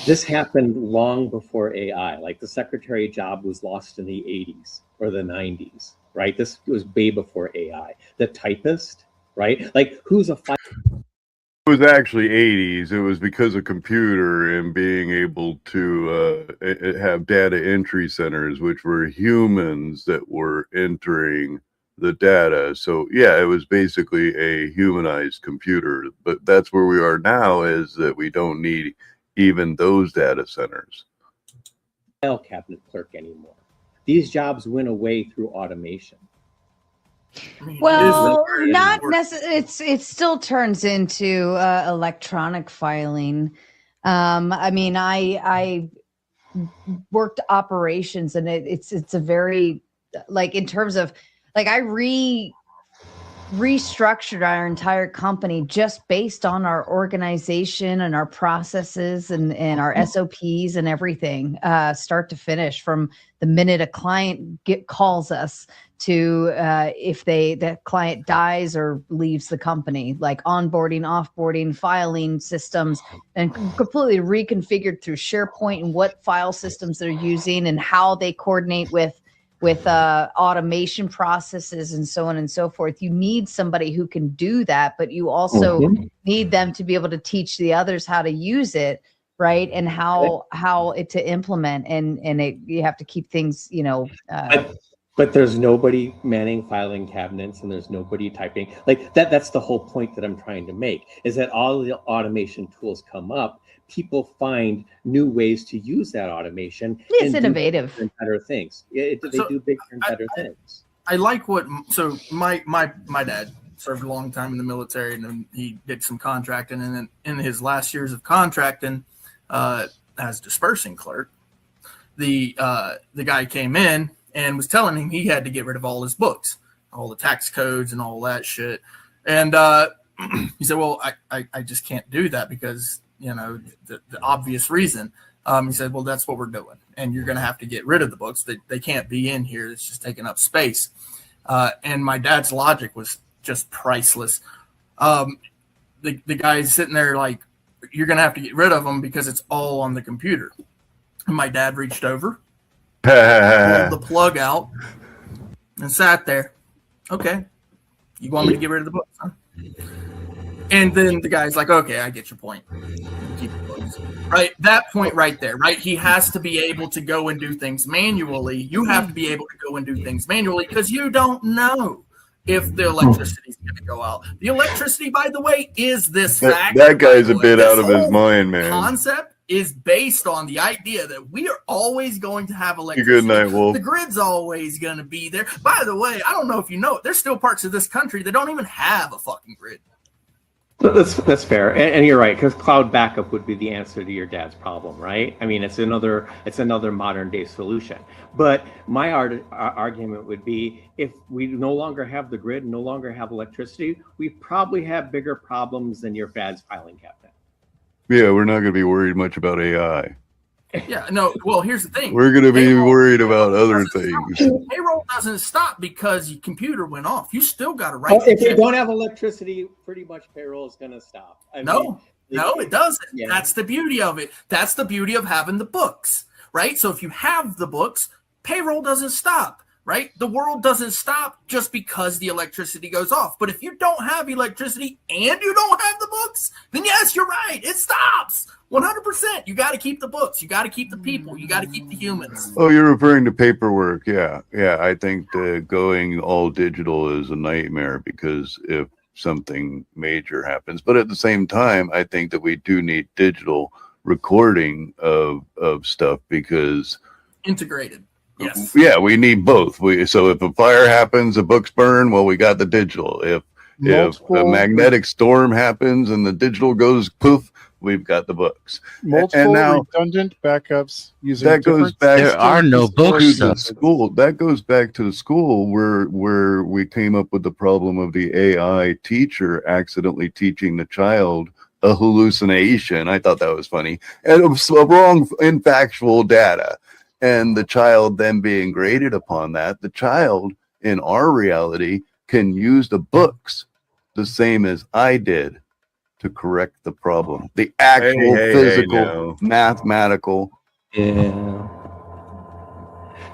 This happened long before AI. Like the secretary job was lost in the 80s or the 90s, right? This was way before AI. The typist, right? Like who's a It was actually 80s. It was because of computer and being able to have data entry centers, which were humans that were entering the data. So yeah, it was basically a humanized computer. But that's where we are now, is that we don't need even those data centers. file cabinet clerk anymore. These jobs went away through automation. Well, not necessarily. It still turns into electronic filing. I mean, I worked operations, and it's a very, like, in terms of, like, I restructured our entire company just based on our organization and our processes and our SOPs and everything, start to finish, from the minute a client calls us to if the client dies or leaves the company, like onboarding, offboarding, filing systems, and completely reconfigured through SharePoint and what file systems they're using and how they coordinate with automation processes and so on and so forth. You need somebody who can do that, but you also need them to be able to teach the others how to use it, right? And how it to implement, and you have to keep things, But there's nobody manning filing cabinets, and there's nobody typing. Like that's the whole point that I'm trying to make, is that all the automation tools come up, people find new ways to use that automation. It's innovative. And better things. They do bigger and better things. I like so my dad served a long time in the military, and then he did some contracting, and then in his last years of contracting as dispersing clerk, the guy came in and was telling him he had to get rid of all his books, all the tax codes and all that shit. And he said, well, I just can't do that because, the obvious reason. He said, well, that's what we're doing. And you're going to have to get rid of the books. They can't be in here. It's just taking up space. And my dad's logic was just priceless. The guy's sitting there like, you're going to have to get rid of them because it's all on the computer. And my dad reached over, pulled the plug out, and sat there. Okay, you want me to get rid of the books, huh? And then the guy's like, okay, I get your point. Keep the books. Right? That point right there, right? He has to be able to go and do things manually. You have to be able to go and do things manually because you don't know if the electricity is going to go out. The electricity, by the way, is this fact. That guy's a bit out of his mind, man. Concept is based on the idea that we are always going to have electricity. Good night, Wolf. The grid's always going to be there. By the way, I don't know if you know it, there's still parts of this country that don't even have a fucking grid. That's fair, and you're right, because cloud backup would be the answer to your dad's problem, right? I mean, it's another modern day solution. But my argument would be, if we no longer have the grid, no longer have electricity, we probably have bigger problems than your dad's filing cabinet. Yeah, we're not going to be worried much about AI. Yeah, no. Well, here's the thing. We're going to be worried about other things. Payroll doesn't stop because your computer went off. You still got to write. If you don't have electricity, pretty much payroll is going to stop. No, it doesn't. Yeah. That's the beauty of it. That's the beauty of having the books, right? So if you have the books, payroll doesn't stop, right? The world doesn't stop just because the electricity goes off. But if you don't have electricity and you don't have the books, then yes, you're right. It stops. 100%. You got to keep the books. You got to keep the people. You got to keep the humans. Oh, you're referring to paperwork. Yeah. I think going all digital is a nightmare because if something major happens, but at the same time, I think that we do need digital recording of stuff because integrated. Yes. Yeah, we need both. So if a fire happens, the books burn. Well, we got the digital. If a magnetic storm happens and the digital goes poof, we've got the books. Multiple And now redundant backups using that goes different back. There are no books. to the school. That goes back to the school where we came up with the problem of the AI teacher accidentally teaching the child a hallucination. I thought that was funny, and it was wrong in factual data, and the child then being graded upon that. The child in our reality can use the books the same as I did to correct the problem. The actual physical, mathematical. Yeah.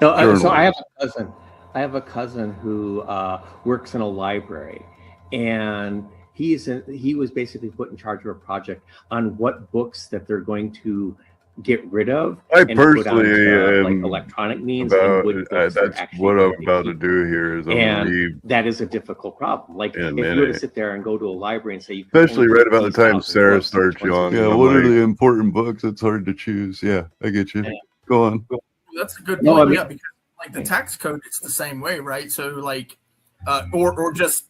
No, so journal. I have a cousin who works in a library, and he was basically put in charge of a project on what books that they're going to get rid of. I and put personally onto, like am electronic means. about, and that's what I'm about to do here. Is I'm gonna and leave that is a difficult problem. Like in a if you were to minute. sit there and go to a library and say, you can Especially only right read about the these time 1,000 Sarah books, starts which ones yawning. you Yeah, can what are read? the important books? It's hard to choose. Yeah, I get you. Go on. That's a good No, point. I mean- Yeah, because like the tax code, it's the same way, right? So like, or just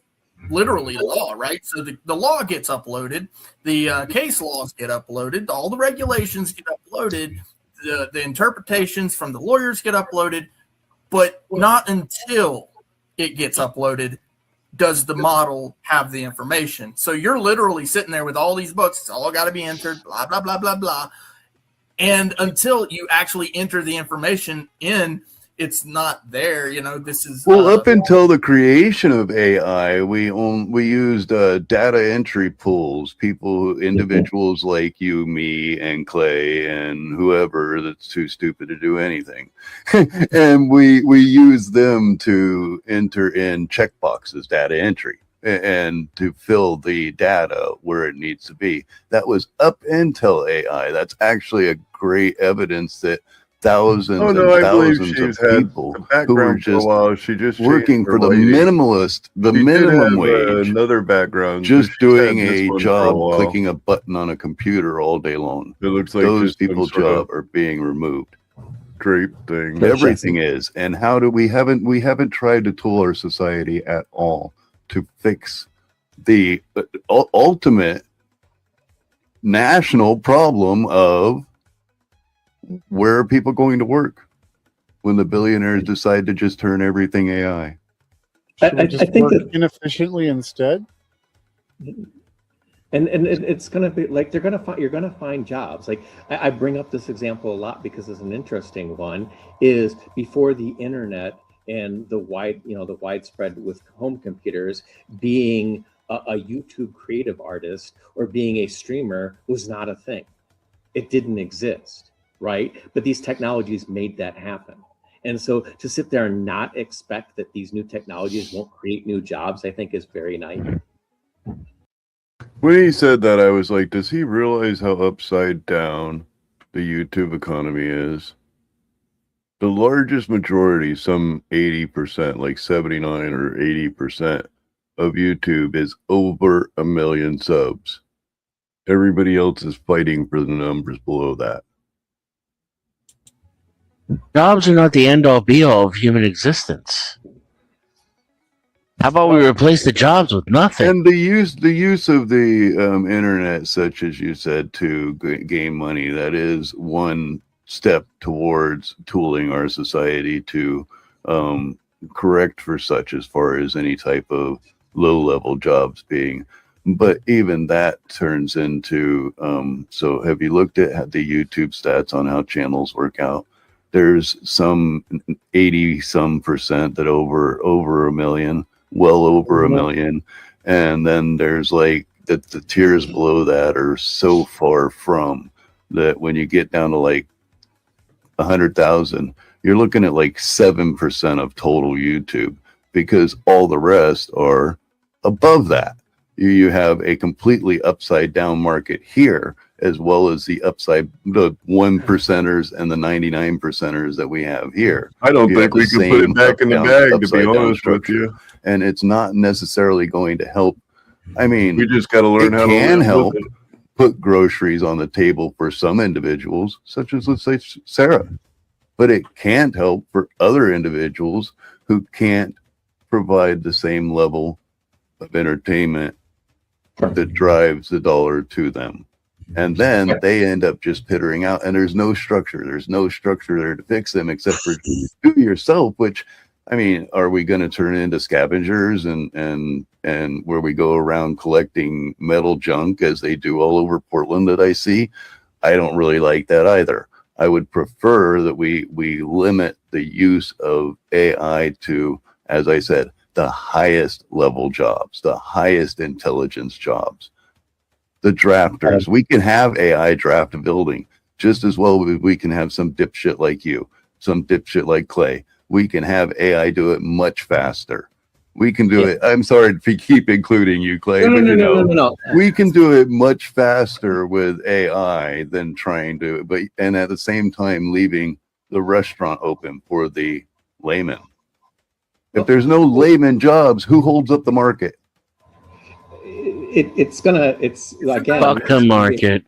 literally law, right? So the law gets uploaded, the case laws get uploaded, all the regulations get uploaded, the interpretations from the lawyers get uploaded, but not until it gets uploaded does the model have the information. So you're literally sitting there with all these books, it's all got to be entered, blah, blah, blah, blah, blah. And until you actually enter the information in, it's not there. You know, this is Well, up until the creation of AI, we used data entry pools. Individuals like you, me, and Clay, and whoever that's too stupid to do anything, and we use them to enter in checkboxes, data entry, and to fill the data where it needs to be. That was up until AI. That's actually a great evidence that thousands I and believe thousands she's of had people the who were background for a just while. She just working changed her for the lighting. minimalist, the She did minimum have, wage, another background. just She's doing had this a one for job, while. clicking a button on a computer all day long. It looks like Those just some people's sort of job are being removed. drape thing. Everything is. And how do we haven't tried to tool our society at all to fix the ultimate national problem of where are people going to work when the billionaires decide to just turn everything AI? I think work inefficiently instead. And it's going to be like you're going to find jobs. Like I bring up this example a lot because it's an interesting one. Is before the internet and the widespread with home computers, being a YouTube creative artist or being a streamer was not a thing. It didn't exist, right? But these technologies made that happen. And so to sit there and not expect that these new technologies won't create new jobs, I think is very naive. When he said that, I was like, does he realize how upside down the YouTube economy is? The largest majority, some 80%, like 79 or 80% of YouTube is over 1 million subs. Everybody else is fighting for the numbers below that. Jobs are not the end all be all of human existence. How about we replace the jobs with nothing? And the use of the internet, such as you said, to gain money, that is one step towards tooling our society to correct for such, as far as any type of low-level jobs being. But even that turns into so have you looked at the YouTube stats on how channels work out? There's some 80% that over 1 million, well over 1 million, and then there's like the tiers below that are so far from that. When you get down to like 100,000, you're looking at like 7% of total YouTube, because all the rest are above that. You have a completely upside down market here, as well as the 1%ers and the 99%ers that we have here. I don't You think have we the can put it same back in the up-down, bag, to be upside-down honest with structure. you. And it's not necessarily going to help. I mean, We just got to learn it how to can live help with it. put groceries on the table for some individuals, such as, let's say, Sarah, but it can't help for other individuals who can't provide the same level of entertainment that drives the dollar to them. And then they end up just pittering out, and there's no structure. There's no structure there to fix them except for do yourself, which, I mean, are we going to turn into scavengers and where we go around collecting metal junk as they do all over Portland that I see? I don't really like that either. I would prefer that we limit the use of AI to, as I said, the highest level jobs, the highest intelligence jobs. The drafters, we can have AI draft a building just as well as we can have some dipshit like you, some dipshit like Clay. We can have AI do it much faster. We can do it. I'm sorry to keep including you, Clay, but No. We can do it much faster with AI than trying to, and at the same time leaving the restaurant open for the layman. If there's no layman jobs, who holds up the market? It's again. Fuck the market.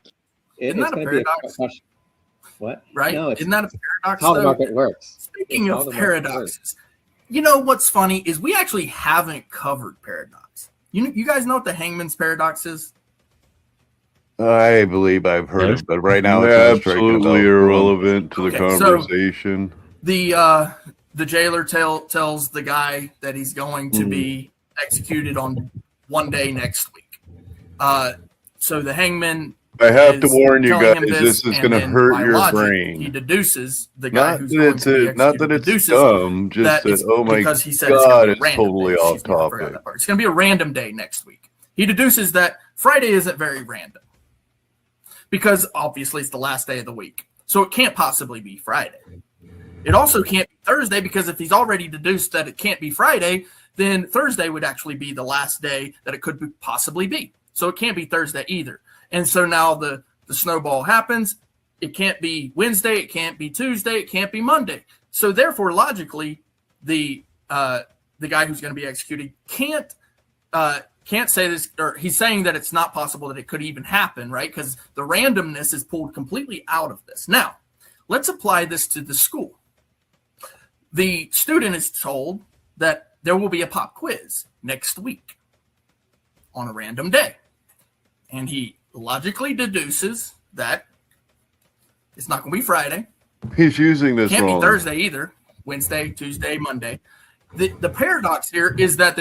Isn't that a paradox? What? Right? No, isn't that a paradox? How the market works. Speaking of paradoxes, you know what's funny is we actually haven't covered paradox. You guys know what the Hangman's paradox is? I believe I've heard it, but right now it's absolutely irrelevant to the conversation. So the jailer tells the guy that he's going to be executed on one day next week. So the hangman. I have to warn you guys, this is going to hurt your brain. He deduces the guy who's going to be not that it's dumb, just that, oh my God, it's totally off topic. It's going to be a random day next week. He deduces that Friday isn't very random because obviously it's the last day of the week. So it can't possibly be Friday. It also can't be Thursday because if he's already deduced that it can't be Friday, then Thursday would actually be the last day that it could possibly be. So it can't be Thursday either. And so now the snowball happens. It can't be Wednesday. It can't be Tuesday. It can't be Monday. So therefore, logically, the guy who's going to be executed can't say this, or he's saying that it's not possible that it could even happen, right? Because the randomness is pulled completely out of this. Now, let's apply this to the school. The student is told that there will be a pop quiz next week on a random day. And he logically deduces that it's not going to be Friday. He's using this Can't wrong. be Thursday either. Wednesday, Tuesday, Monday. The paradox here is that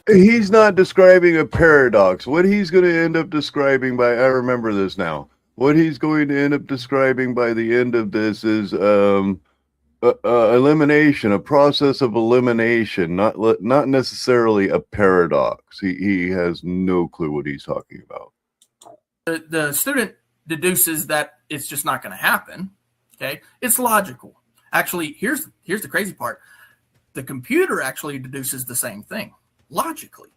he's not describing a paradox. What he's going to end up describing by, I remember this now. What he's going to end up describing by the end of this is elimination, a process of elimination, not necessarily a paradox. He has no clue what he's talking about. The student deduces that it's just not going to happen. Okay, it's logical. Actually, here's the crazy part. The computer actually deduces the same thing logically,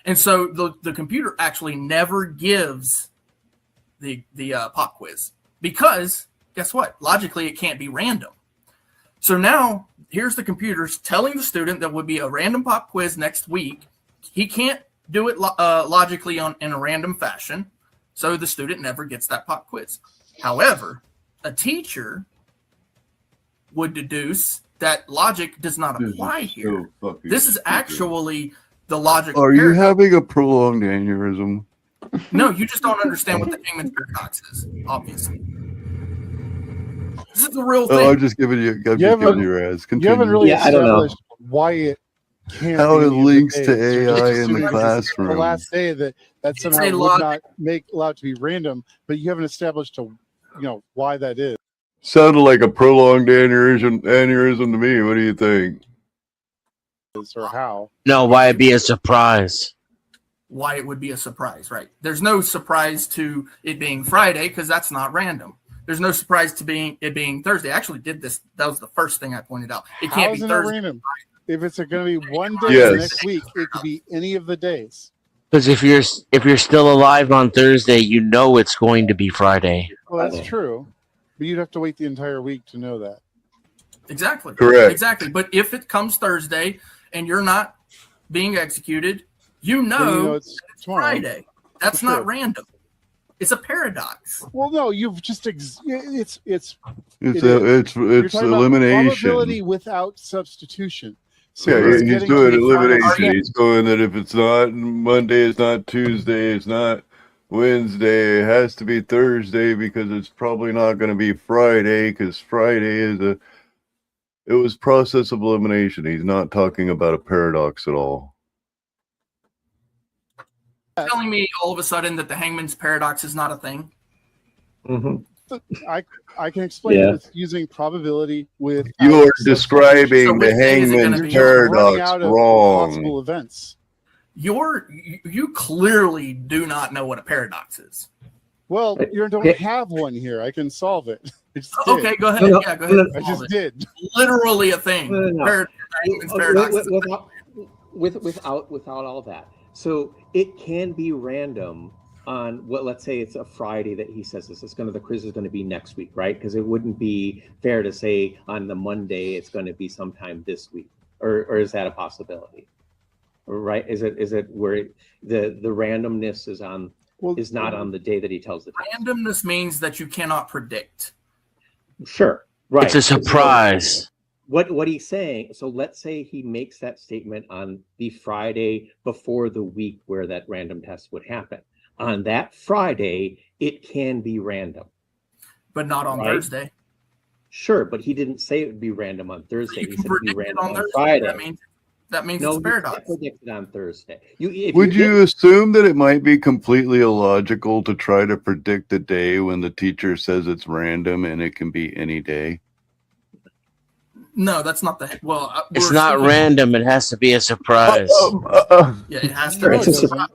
and so the computer actually never gives the pop quiz because guess what? Logically, it can't be random. So now here's the computers telling the student there would be a random pop quiz next week. He can't do it logically in a random fashion. So the student never gets that pop quiz. However, a teacher would deduce that logic does not apply here. This is actually the logic. Are you having a prolonged aneurysm? No, you just don't understand what the Hangman's paradox is, obviously. This is the real thing. Oh, I'm just giving you your ass. You haven't really established why it can't. How be it the links other to days. AI Just in the assuming classroom. The last day that somehow a would logic. not make allowed to be random, but you haven't established why that is. Sounded like a prolonged aneurysm to me. What do you think? Or how? No, why it be a surprise? Why it would be a surprise, right? There's no surprise to it being Friday because that's not random. There's no surprise to it being Thursday. I actually did this. That was the first thing I pointed out. It can't be Thursday. Random? If it's going to be one day next week, it could be any of the days. Because if you're still alive on Thursday, you know it's going to be Friday. Well, that's true, but you'd have to wait the entire week to know that. Exactly. Correct. Exactly. But if it comes Thursday and you're not being executed, you know it's Friday. That's not random. It's a paradox. Well, no, you've just it's elimination. Probability without substitution. So Yeah, it's he's getting doing to the final elimination. step. He's going that if it's not Monday, it's not Tuesday, it's not Wednesday, it has to be Thursday because it's probably not going to be Friday because Friday is it was process of elimination. He's not talking about a paradox at all. Telling me all of a sudden that the Hangman's paradox is not a thing. I can explain Yeah. it with using probability with. You're So describing which the day is it gonna Hangman's be? paradox Out of wrong. possible events. You clearly do not know what a paradox is. Well, you don't have one here. I can solve it. I just did. Okay, go ahead. No, no, Yeah, go ahead. no, I just did. Literally a thing. No. Hangman's paradox is a thing. Without all that. So it can be random on what, let's say it's a Friday that he says this. The quiz is going to be next week, right? Because it wouldn't be fair to say on the Monday it's going to be sometime this week, or is that a possibility? Right? Is it where the randomness is not on the day that he tells the test? Randomness means that you cannot predict. Sure, right. It's a surprise. So what he's saying, so let's say he makes that statement on the Friday before the week where that random test would happen. On that Friday, it can be random. But not on Thursday. Sure, but he didn't say it would be random on Thursday. You He can said it would be predict it random on on Thursday. Friday. That means No, it's a paradox. you can't predict it on Thursday. Would you assume that it might be completely illogical to try to predict a day when the teacher says it's random and it can be any day? No, that's not the It's not random. It has to be a surprise. Yeah, it has to be a surprise.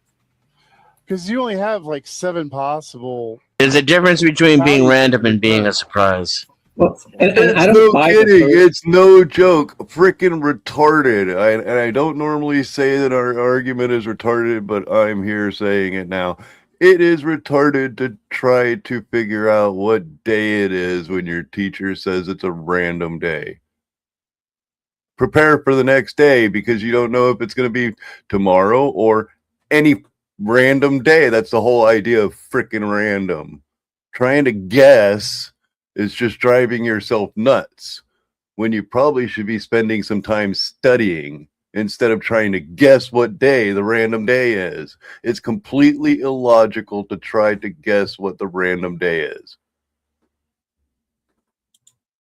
Because you only have like 7 possible. There's a difference between being random and being a surprise. Well, and I No don't buy the kidding. first- It's no joke. Freaking retarded. And I don't normally say that our argument is retarded, but I'm here saying it now. It is retarded to try to figure out what day it is when your teacher says it's a random day. Prepare for the next day because you don't know if it's going to be tomorrow or any random day. That's the whole idea of freaking random. Trying to guess is just driving yourself nuts when you probably should be spending some time studying instead of trying to guess what day the random day is. It's completely illogical to try to guess what the random day is.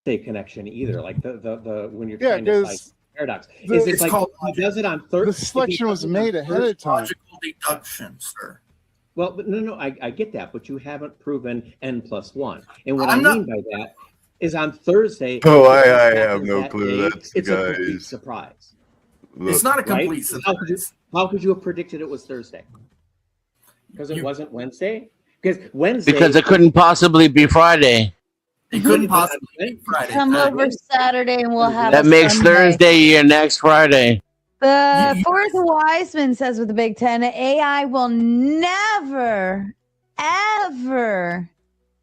Connection either, like the when you're Yeah, trying to because cite paradox. the- It's like he does it on Thursday. The selection was made ahead of time. Logical deduction, sir. Well, but no, I get that, but you haven't proven n+1. And what I'm I mean by that is on Thursday. Oh, if I it have happens no that clue. day, That's it's a complete guys. surprise. It's not a complete Right? surprise. How could you have predicted it was Thursday? Because it wasn't Wednesday? Because Wednesday. Because it couldn't possibly be Friday. It couldn't possibly be Friday. Come over Saturday and we'll have That a makes Sunday. Thursday your next Friday. The fourth Wiseman says with the Big Ten, AI will never, ever,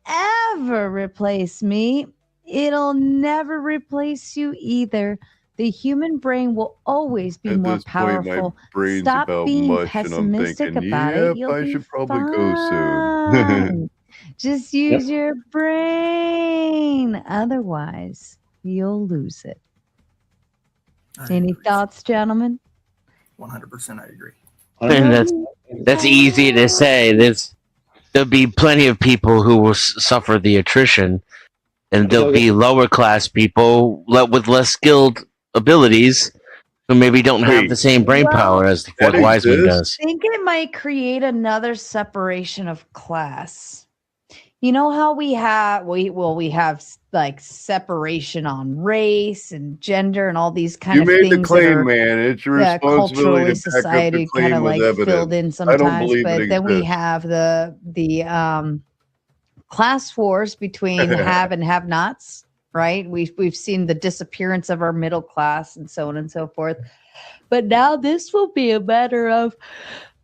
ever replace me. It'll never replace you either. The human brain will always be At more this point, my powerful. brain's Stop about being mush, and I'm pessimistic thinking, about yep, it. You'll I be should probably go soon. fine. Just use your brain. Otherwise, you'll lose it. Any thoughts, gentlemen? 100% I agree. And that's easy to say. There'll be plenty of people who will suffer the attrition, and there'll be lower class people with less skilled abilities who maybe don't have the same brain power as the fourth Wiseman does. I think it might create another separation of class. You know how we have like separation on race and gender and all these kind You of made things. the claim, that are, man. It's your yeah, responsibility culturally, to back up the society claim kind of with like evidence. filled in I sometimes. don't believe But it then we exists. have the class wars between have and have nots. Right? We've seen the disappearance of our middle class and so on and so forth. But now this will be a matter of,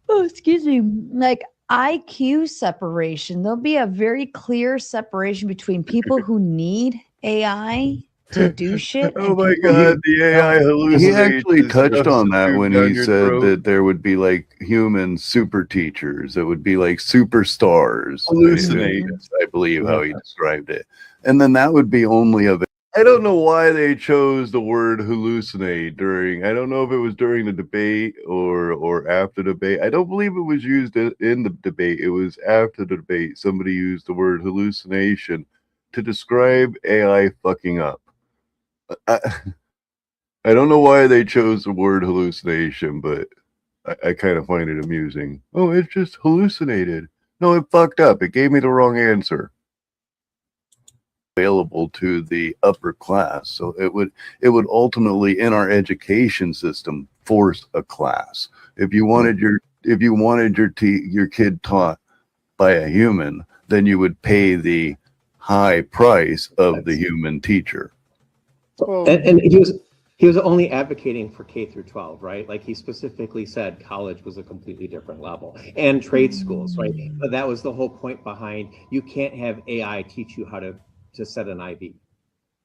like IQ separation. There'll be a very clear separation between people who need AI to do shit. Oh and my people God, who the AI don't. hallucinates. He actually his touched stuff on that when down he your said throat. that there would be like human super teachers that would be like superstars. Hallucinations, I believe how he described it. And then that would be only available I don't know why they chose the word hallucinate during. I don't know if it was during the debate or after the debate. I don't believe it was used in the debate. It was after the debate. Somebody used the word hallucination to describe AI fucking up. I don't know why they chose the word hallucination, but I kind of find it amusing. Oh, it just hallucinated. No, it fucked up. It gave me the wrong answer. Available to the upper class, so it would ultimately in our education system force a class. If you wanted your kid taught by a human, then you would pay the high price of the human teacher. And he was only advocating for K through 12, right? Like he specifically said college was a completely different level, and trade schools, right? But that was the whole point behind, you can't have AI teach you how to set an IV,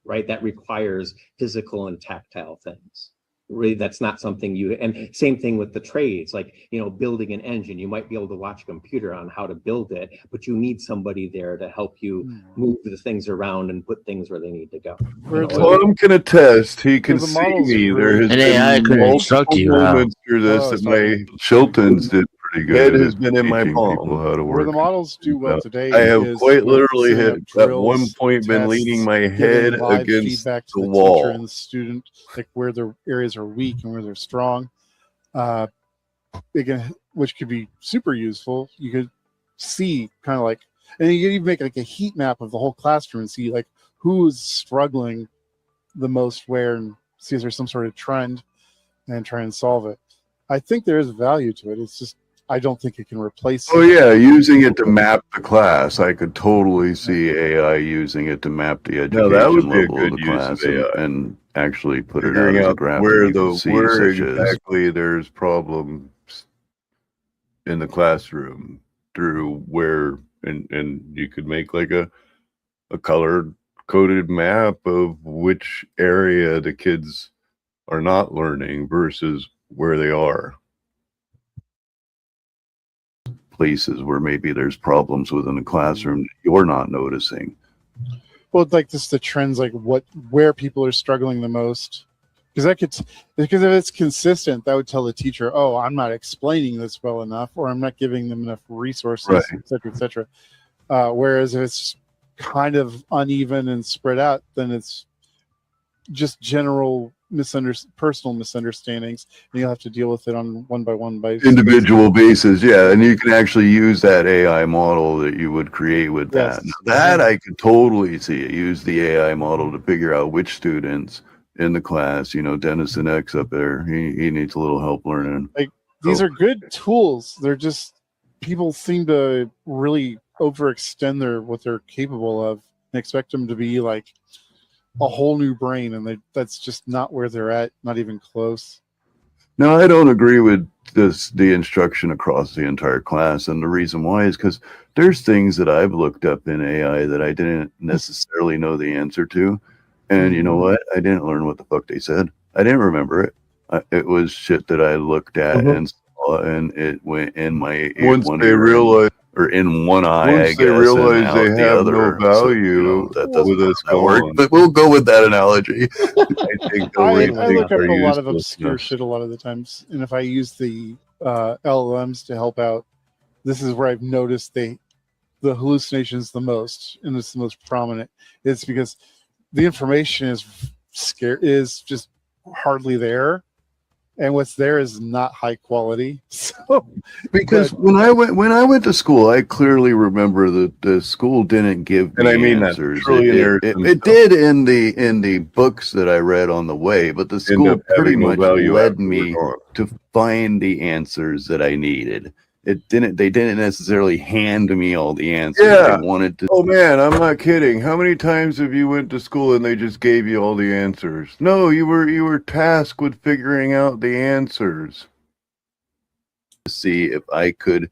right? That requires physical and tactile things. Really, that's not something you, and same thing with the trades, like, you know, building an engine, you might be able to watch a computer on how to build it, but you need somebody there to help you move the things around and put things where they need to go. Tom can attest, he can see me. There has An AI could been instruct you multiple how. moments through this that my Chiltons did pretty good. It has been in my teaching palm. people How to Where work. the models do well today I have is quite with literally setting hit up at one drills, point been leaning tests, my giving head live against feedback to the the wall. teacher and the student, like where their areas are weak and where they're strong. Again, which could be super useful. You could see kind of like, and you could even make like a heat map of the whole classroom and see like who's struggling the most where, and see if there's some sort of trend and try and solve it. I think there is value to it. It's just, I don't think it can replace. Oh yeah, using it to map the class. I could totally see AI using it to map the education level of the class and actually put it out as a graph that you can see, such as there's problems in the classroom through where, and you could make like a colored coded map of which area the kids are not learning versus where they are. Places where maybe there's problems within the classroom that you're not noticing. Well, like just the trends, like where people are struggling the most, because if it's consistent, that would tell the teacher, oh, I'm not explaining this well enough, or I'm not giving them enough resources, Right. et cetera, et cetera. Whereas if it's kind of uneven and spread out, then it's just general personal misunderstandings, and you'll have to deal with it on one by one Individual basis, yeah, and you can actually use that AI model that you would create with that. Now, that I could totally see it. Use the AI model to figure out which students in the class, you know, Dennison X up there, he needs a little help learning. Like these are good tools. They're just, people seem to really overextend what they're capable of and expect them to be like a whole new brain, and that's just not where they're at, not even close. No, I don't agree with the instruction across the entire class, and the reason why is because there's things that I've looked up in AI that I didn't necessarily know the answer to, and you know what? I didn't learn what the fuck they said. I didn't remember it. It was shit that I looked at and saw, and it went in my Once one they ear realize- or in one eye, Once I they guess, and realize out they the have other. no So, value you know, that doesn't with us work, gone. but we'll go with that analogy. I think the I way look things up are a lot of useless. obscure shit a lot of the times, and if I use the LLMs to help out, this is where I've noticed the hallucinations the most, and it's the most prominent. It's because the information is just hardly there, and what's there is not high quality. So Because when I went to school, I clearly remember that the school didn't give me And I mean that answers. trillionaires It did in the books that I read on the way, but the school up pretty having no much value led after we're me gone. to find the answers that I needed. They didn't necessarily hand me all the answers. Yeah. They wanted to. Oh man, I'm not kidding. How many times have you went to school and they just gave you all the answers? No, you were tasked with figuring out the answers. See if I could,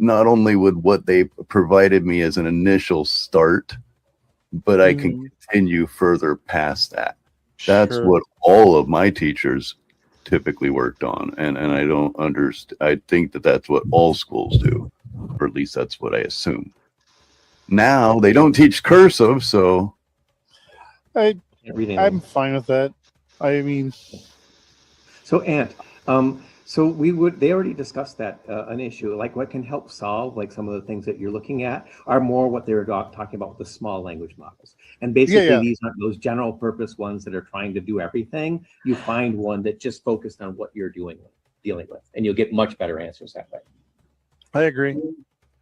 not only with what they provided me as an initial start, but I can continue further past that. That's Sure. what all of my teachers typically worked on, and I don't understand. I think that that's what all schools do, or at least that's what I assume. Now they don't teach cursive, so I'm fine with that. I mean, so Ant, so they already discussed that an issue, like what can help solve like some of the things that you're looking at are more what they were talking about with the small language models. And basically these aren't those general purpose ones that are trying to do everything. You find one that just focused on what you're dealing with, and you'll get much better answers that way. I agree.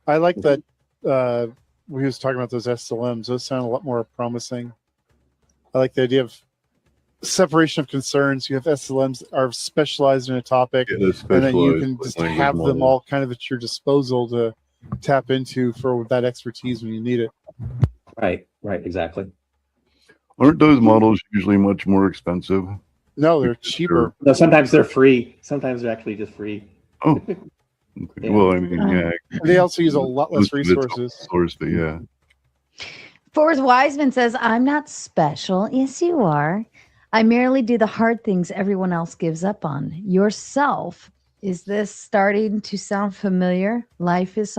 I like that we was talking about those SLMs. Those sound a lot more promising. I like the idea of separation of concerns. You have SLMs that are specialized in a topic, and then you can just have them all kind of at your disposal to tap into for that expertise when you need it. Right, exactly. Aren't those models usually much more expensive? No, they're cheaper. No, sometimes they're free. Sometimes they're actually just free. Oh, okay. Yeah. Well, I mean, yeah. They also use a lot less resources. But yeah. Forrest Wiseman says, I'm not special. Yes, you are. I merely do the hard things everyone else gives up on. Yourself. Is this starting to sound familiar? Life is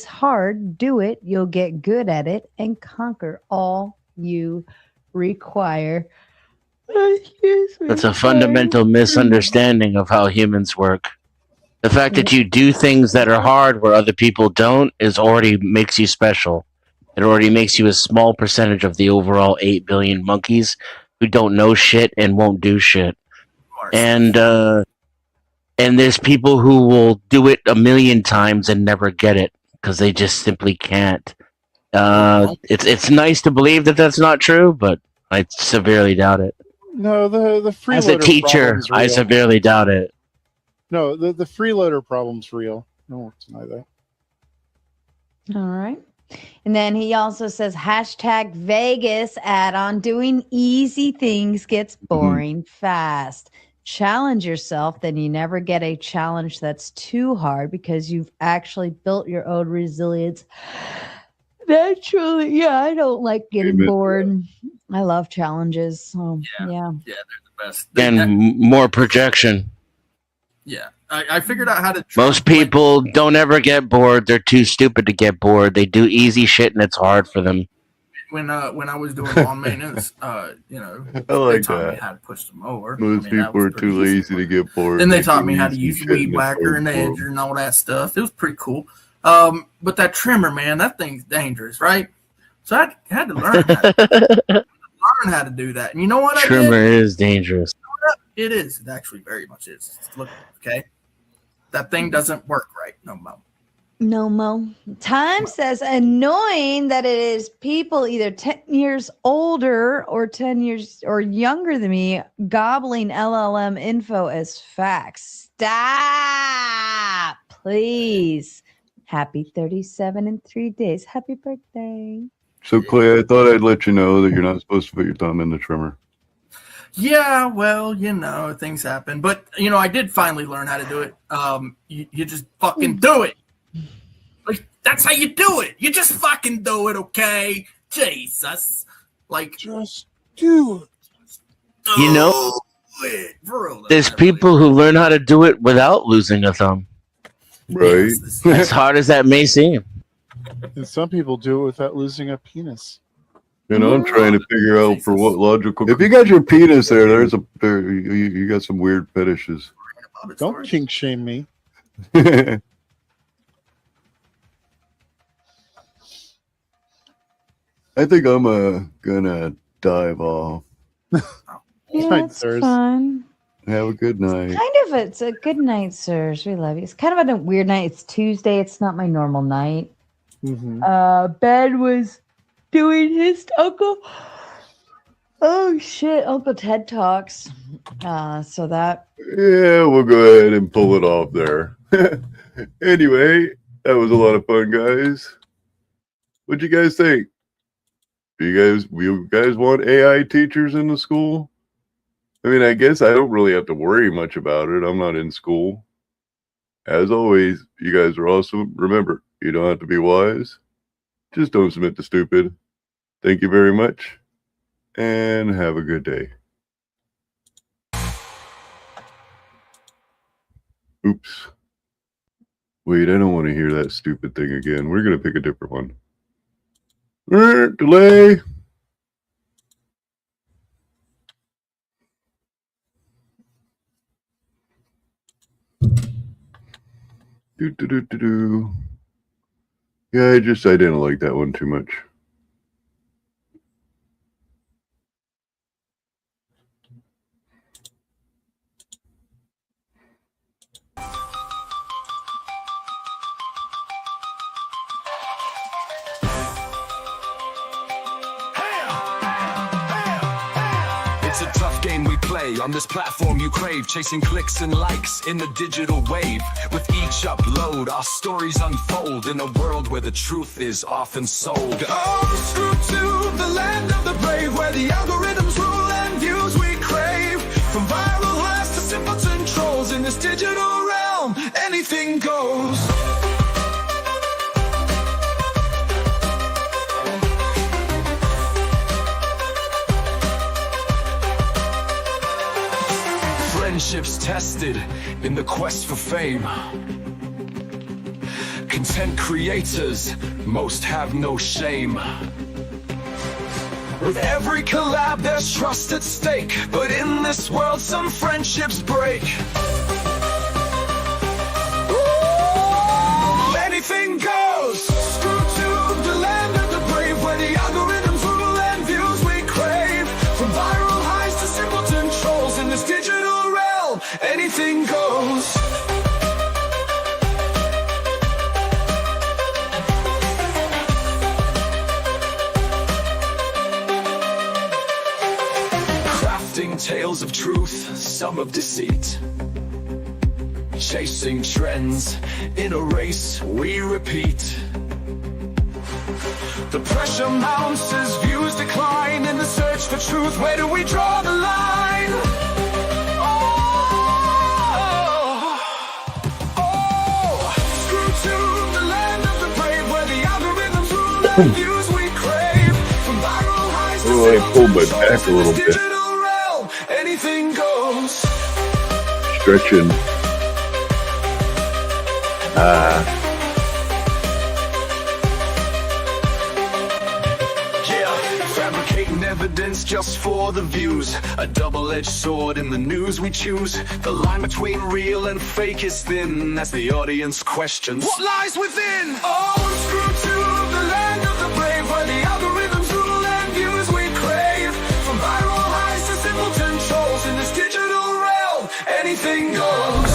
hard. Do it. You'll get good at it and conquer all you require. That's a fundamental misunderstanding of how humans work. The fact that you do things that are hard where other people don't already makes you special. It already makes you a small percentage of the overall 8 billion monkeys who don't know shit and won't do shit. And there's people who will do it 1,000,000 times and never get it because they just simply can't. It's nice to believe that that's not true, but I severely doubt it. No, the freeloader. As a teacher, I severely doubt it. No, the freeloader problem's real. I won't deny that. All right. And then he also says #Vegas add-on. Doing easy things gets boring fast. Challenge yourself, then you never get a challenge that's too hard because you've actually built your own resilience. Naturally, yeah, I don't like getting bored. I love challenges. So yeah, they're the best. And more projection. Yeah, I figured out how to. Most people don't ever get bored. They're too stupid to get bored. They do easy shit, and it's hard for them. When I was doing lawn maintenance, I they like taught me that. how to push them over. Most people are too lazy to get bored. Then they taught me how to use the weed whacker and the edger and all that stuff. It was pretty cool. But that trimmer, man, that thing's dangerous, right? So I had to learn how to do that. And you know what? Trimmer is dangerous. It is. It actually very much is. Look, okay, that thing doesn't work right. No mo. Time says annoying that it is people either 10 years older or 10 years or younger than me gobbling LLM info as facts. Stop, please. Happy 37 in 3 days. Happy birthday. So, Clay, I thought I'd let you know that you're not supposed to put your thumb in the trimmer. Yeah, well, things happen. But, I did finally learn how to do it. You just fucking do it. Like, that's how you do it. You just fucking do it, okay? Jesus. Like, just do it. There's people who learn how to do it without losing a thumb. Right. As hard as that may seem. And some people do it without losing a penis. I'm trying to figure out for what logical. If you got your penis there, you got some weird fetishes. Don't kink shame me. I think I'm gonna dive off. Yeah, that's fun. Have a good night. It's a good night, sirs. We love you. It's kind of a weird night. It's Tuesday. It's not my normal night. Ben was doing his Uncle Ted Talks. So that. Yeah, we'll go ahead and pull it off there. Anyway, that was a lot of fun, guys. What'd you guys think? Do you guys want AI teachers in the school? I mean, I guess I don't really have to worry much about it. I'm not in school. As always, you guys are awesome. Remember, you don't have to be wise. Just don't submit to stupid. Thank you very much, and have a good day. Oops. Wait, I don't want to hear that stupid thing again. We're going to pick a different one. Delay. Do. Yeah, I didn't like that one too much. It's a tough game we play on this platform you crave, chasing clicks and likes in the digital wave. With each upload, our stories unfold in a world where the truth is often sold. Oh, screw to the land of the brave, where the algorithms rule and views we crave. From viral highs to simpleton trolls, in this digital realm, anything goes. Friendships tested in the quest for fame. Content creators, most have no shame. With every collab there's trust at stake, but in this world some friendships break. Ooh, anything goes. Screw to the land of the brave, where the algorithms rule and views we crave. From viral highs to simpleton trolls, in this digital realm, anything goes. Crafting tales of truth, some of deceit. Chasing trends in a race we repeat. The pressure mounts as views decline in the search for truth. Where do we draw the line? Screw to the land of the brave, where the algorithms rule and views we crave. From viral highs to Oh, I pulled my back a little bit. digital realm, anything goes. Stretching. Fabricating evidence just for the views. A double-edged sword in the news we choose. The line between real and fake is thin as the audience questions what lies within. Oh, screw to the land of the brave, where the algorithms rule and views we crave. From viral highs to simpleton trolls, in this digital realm, anything goes.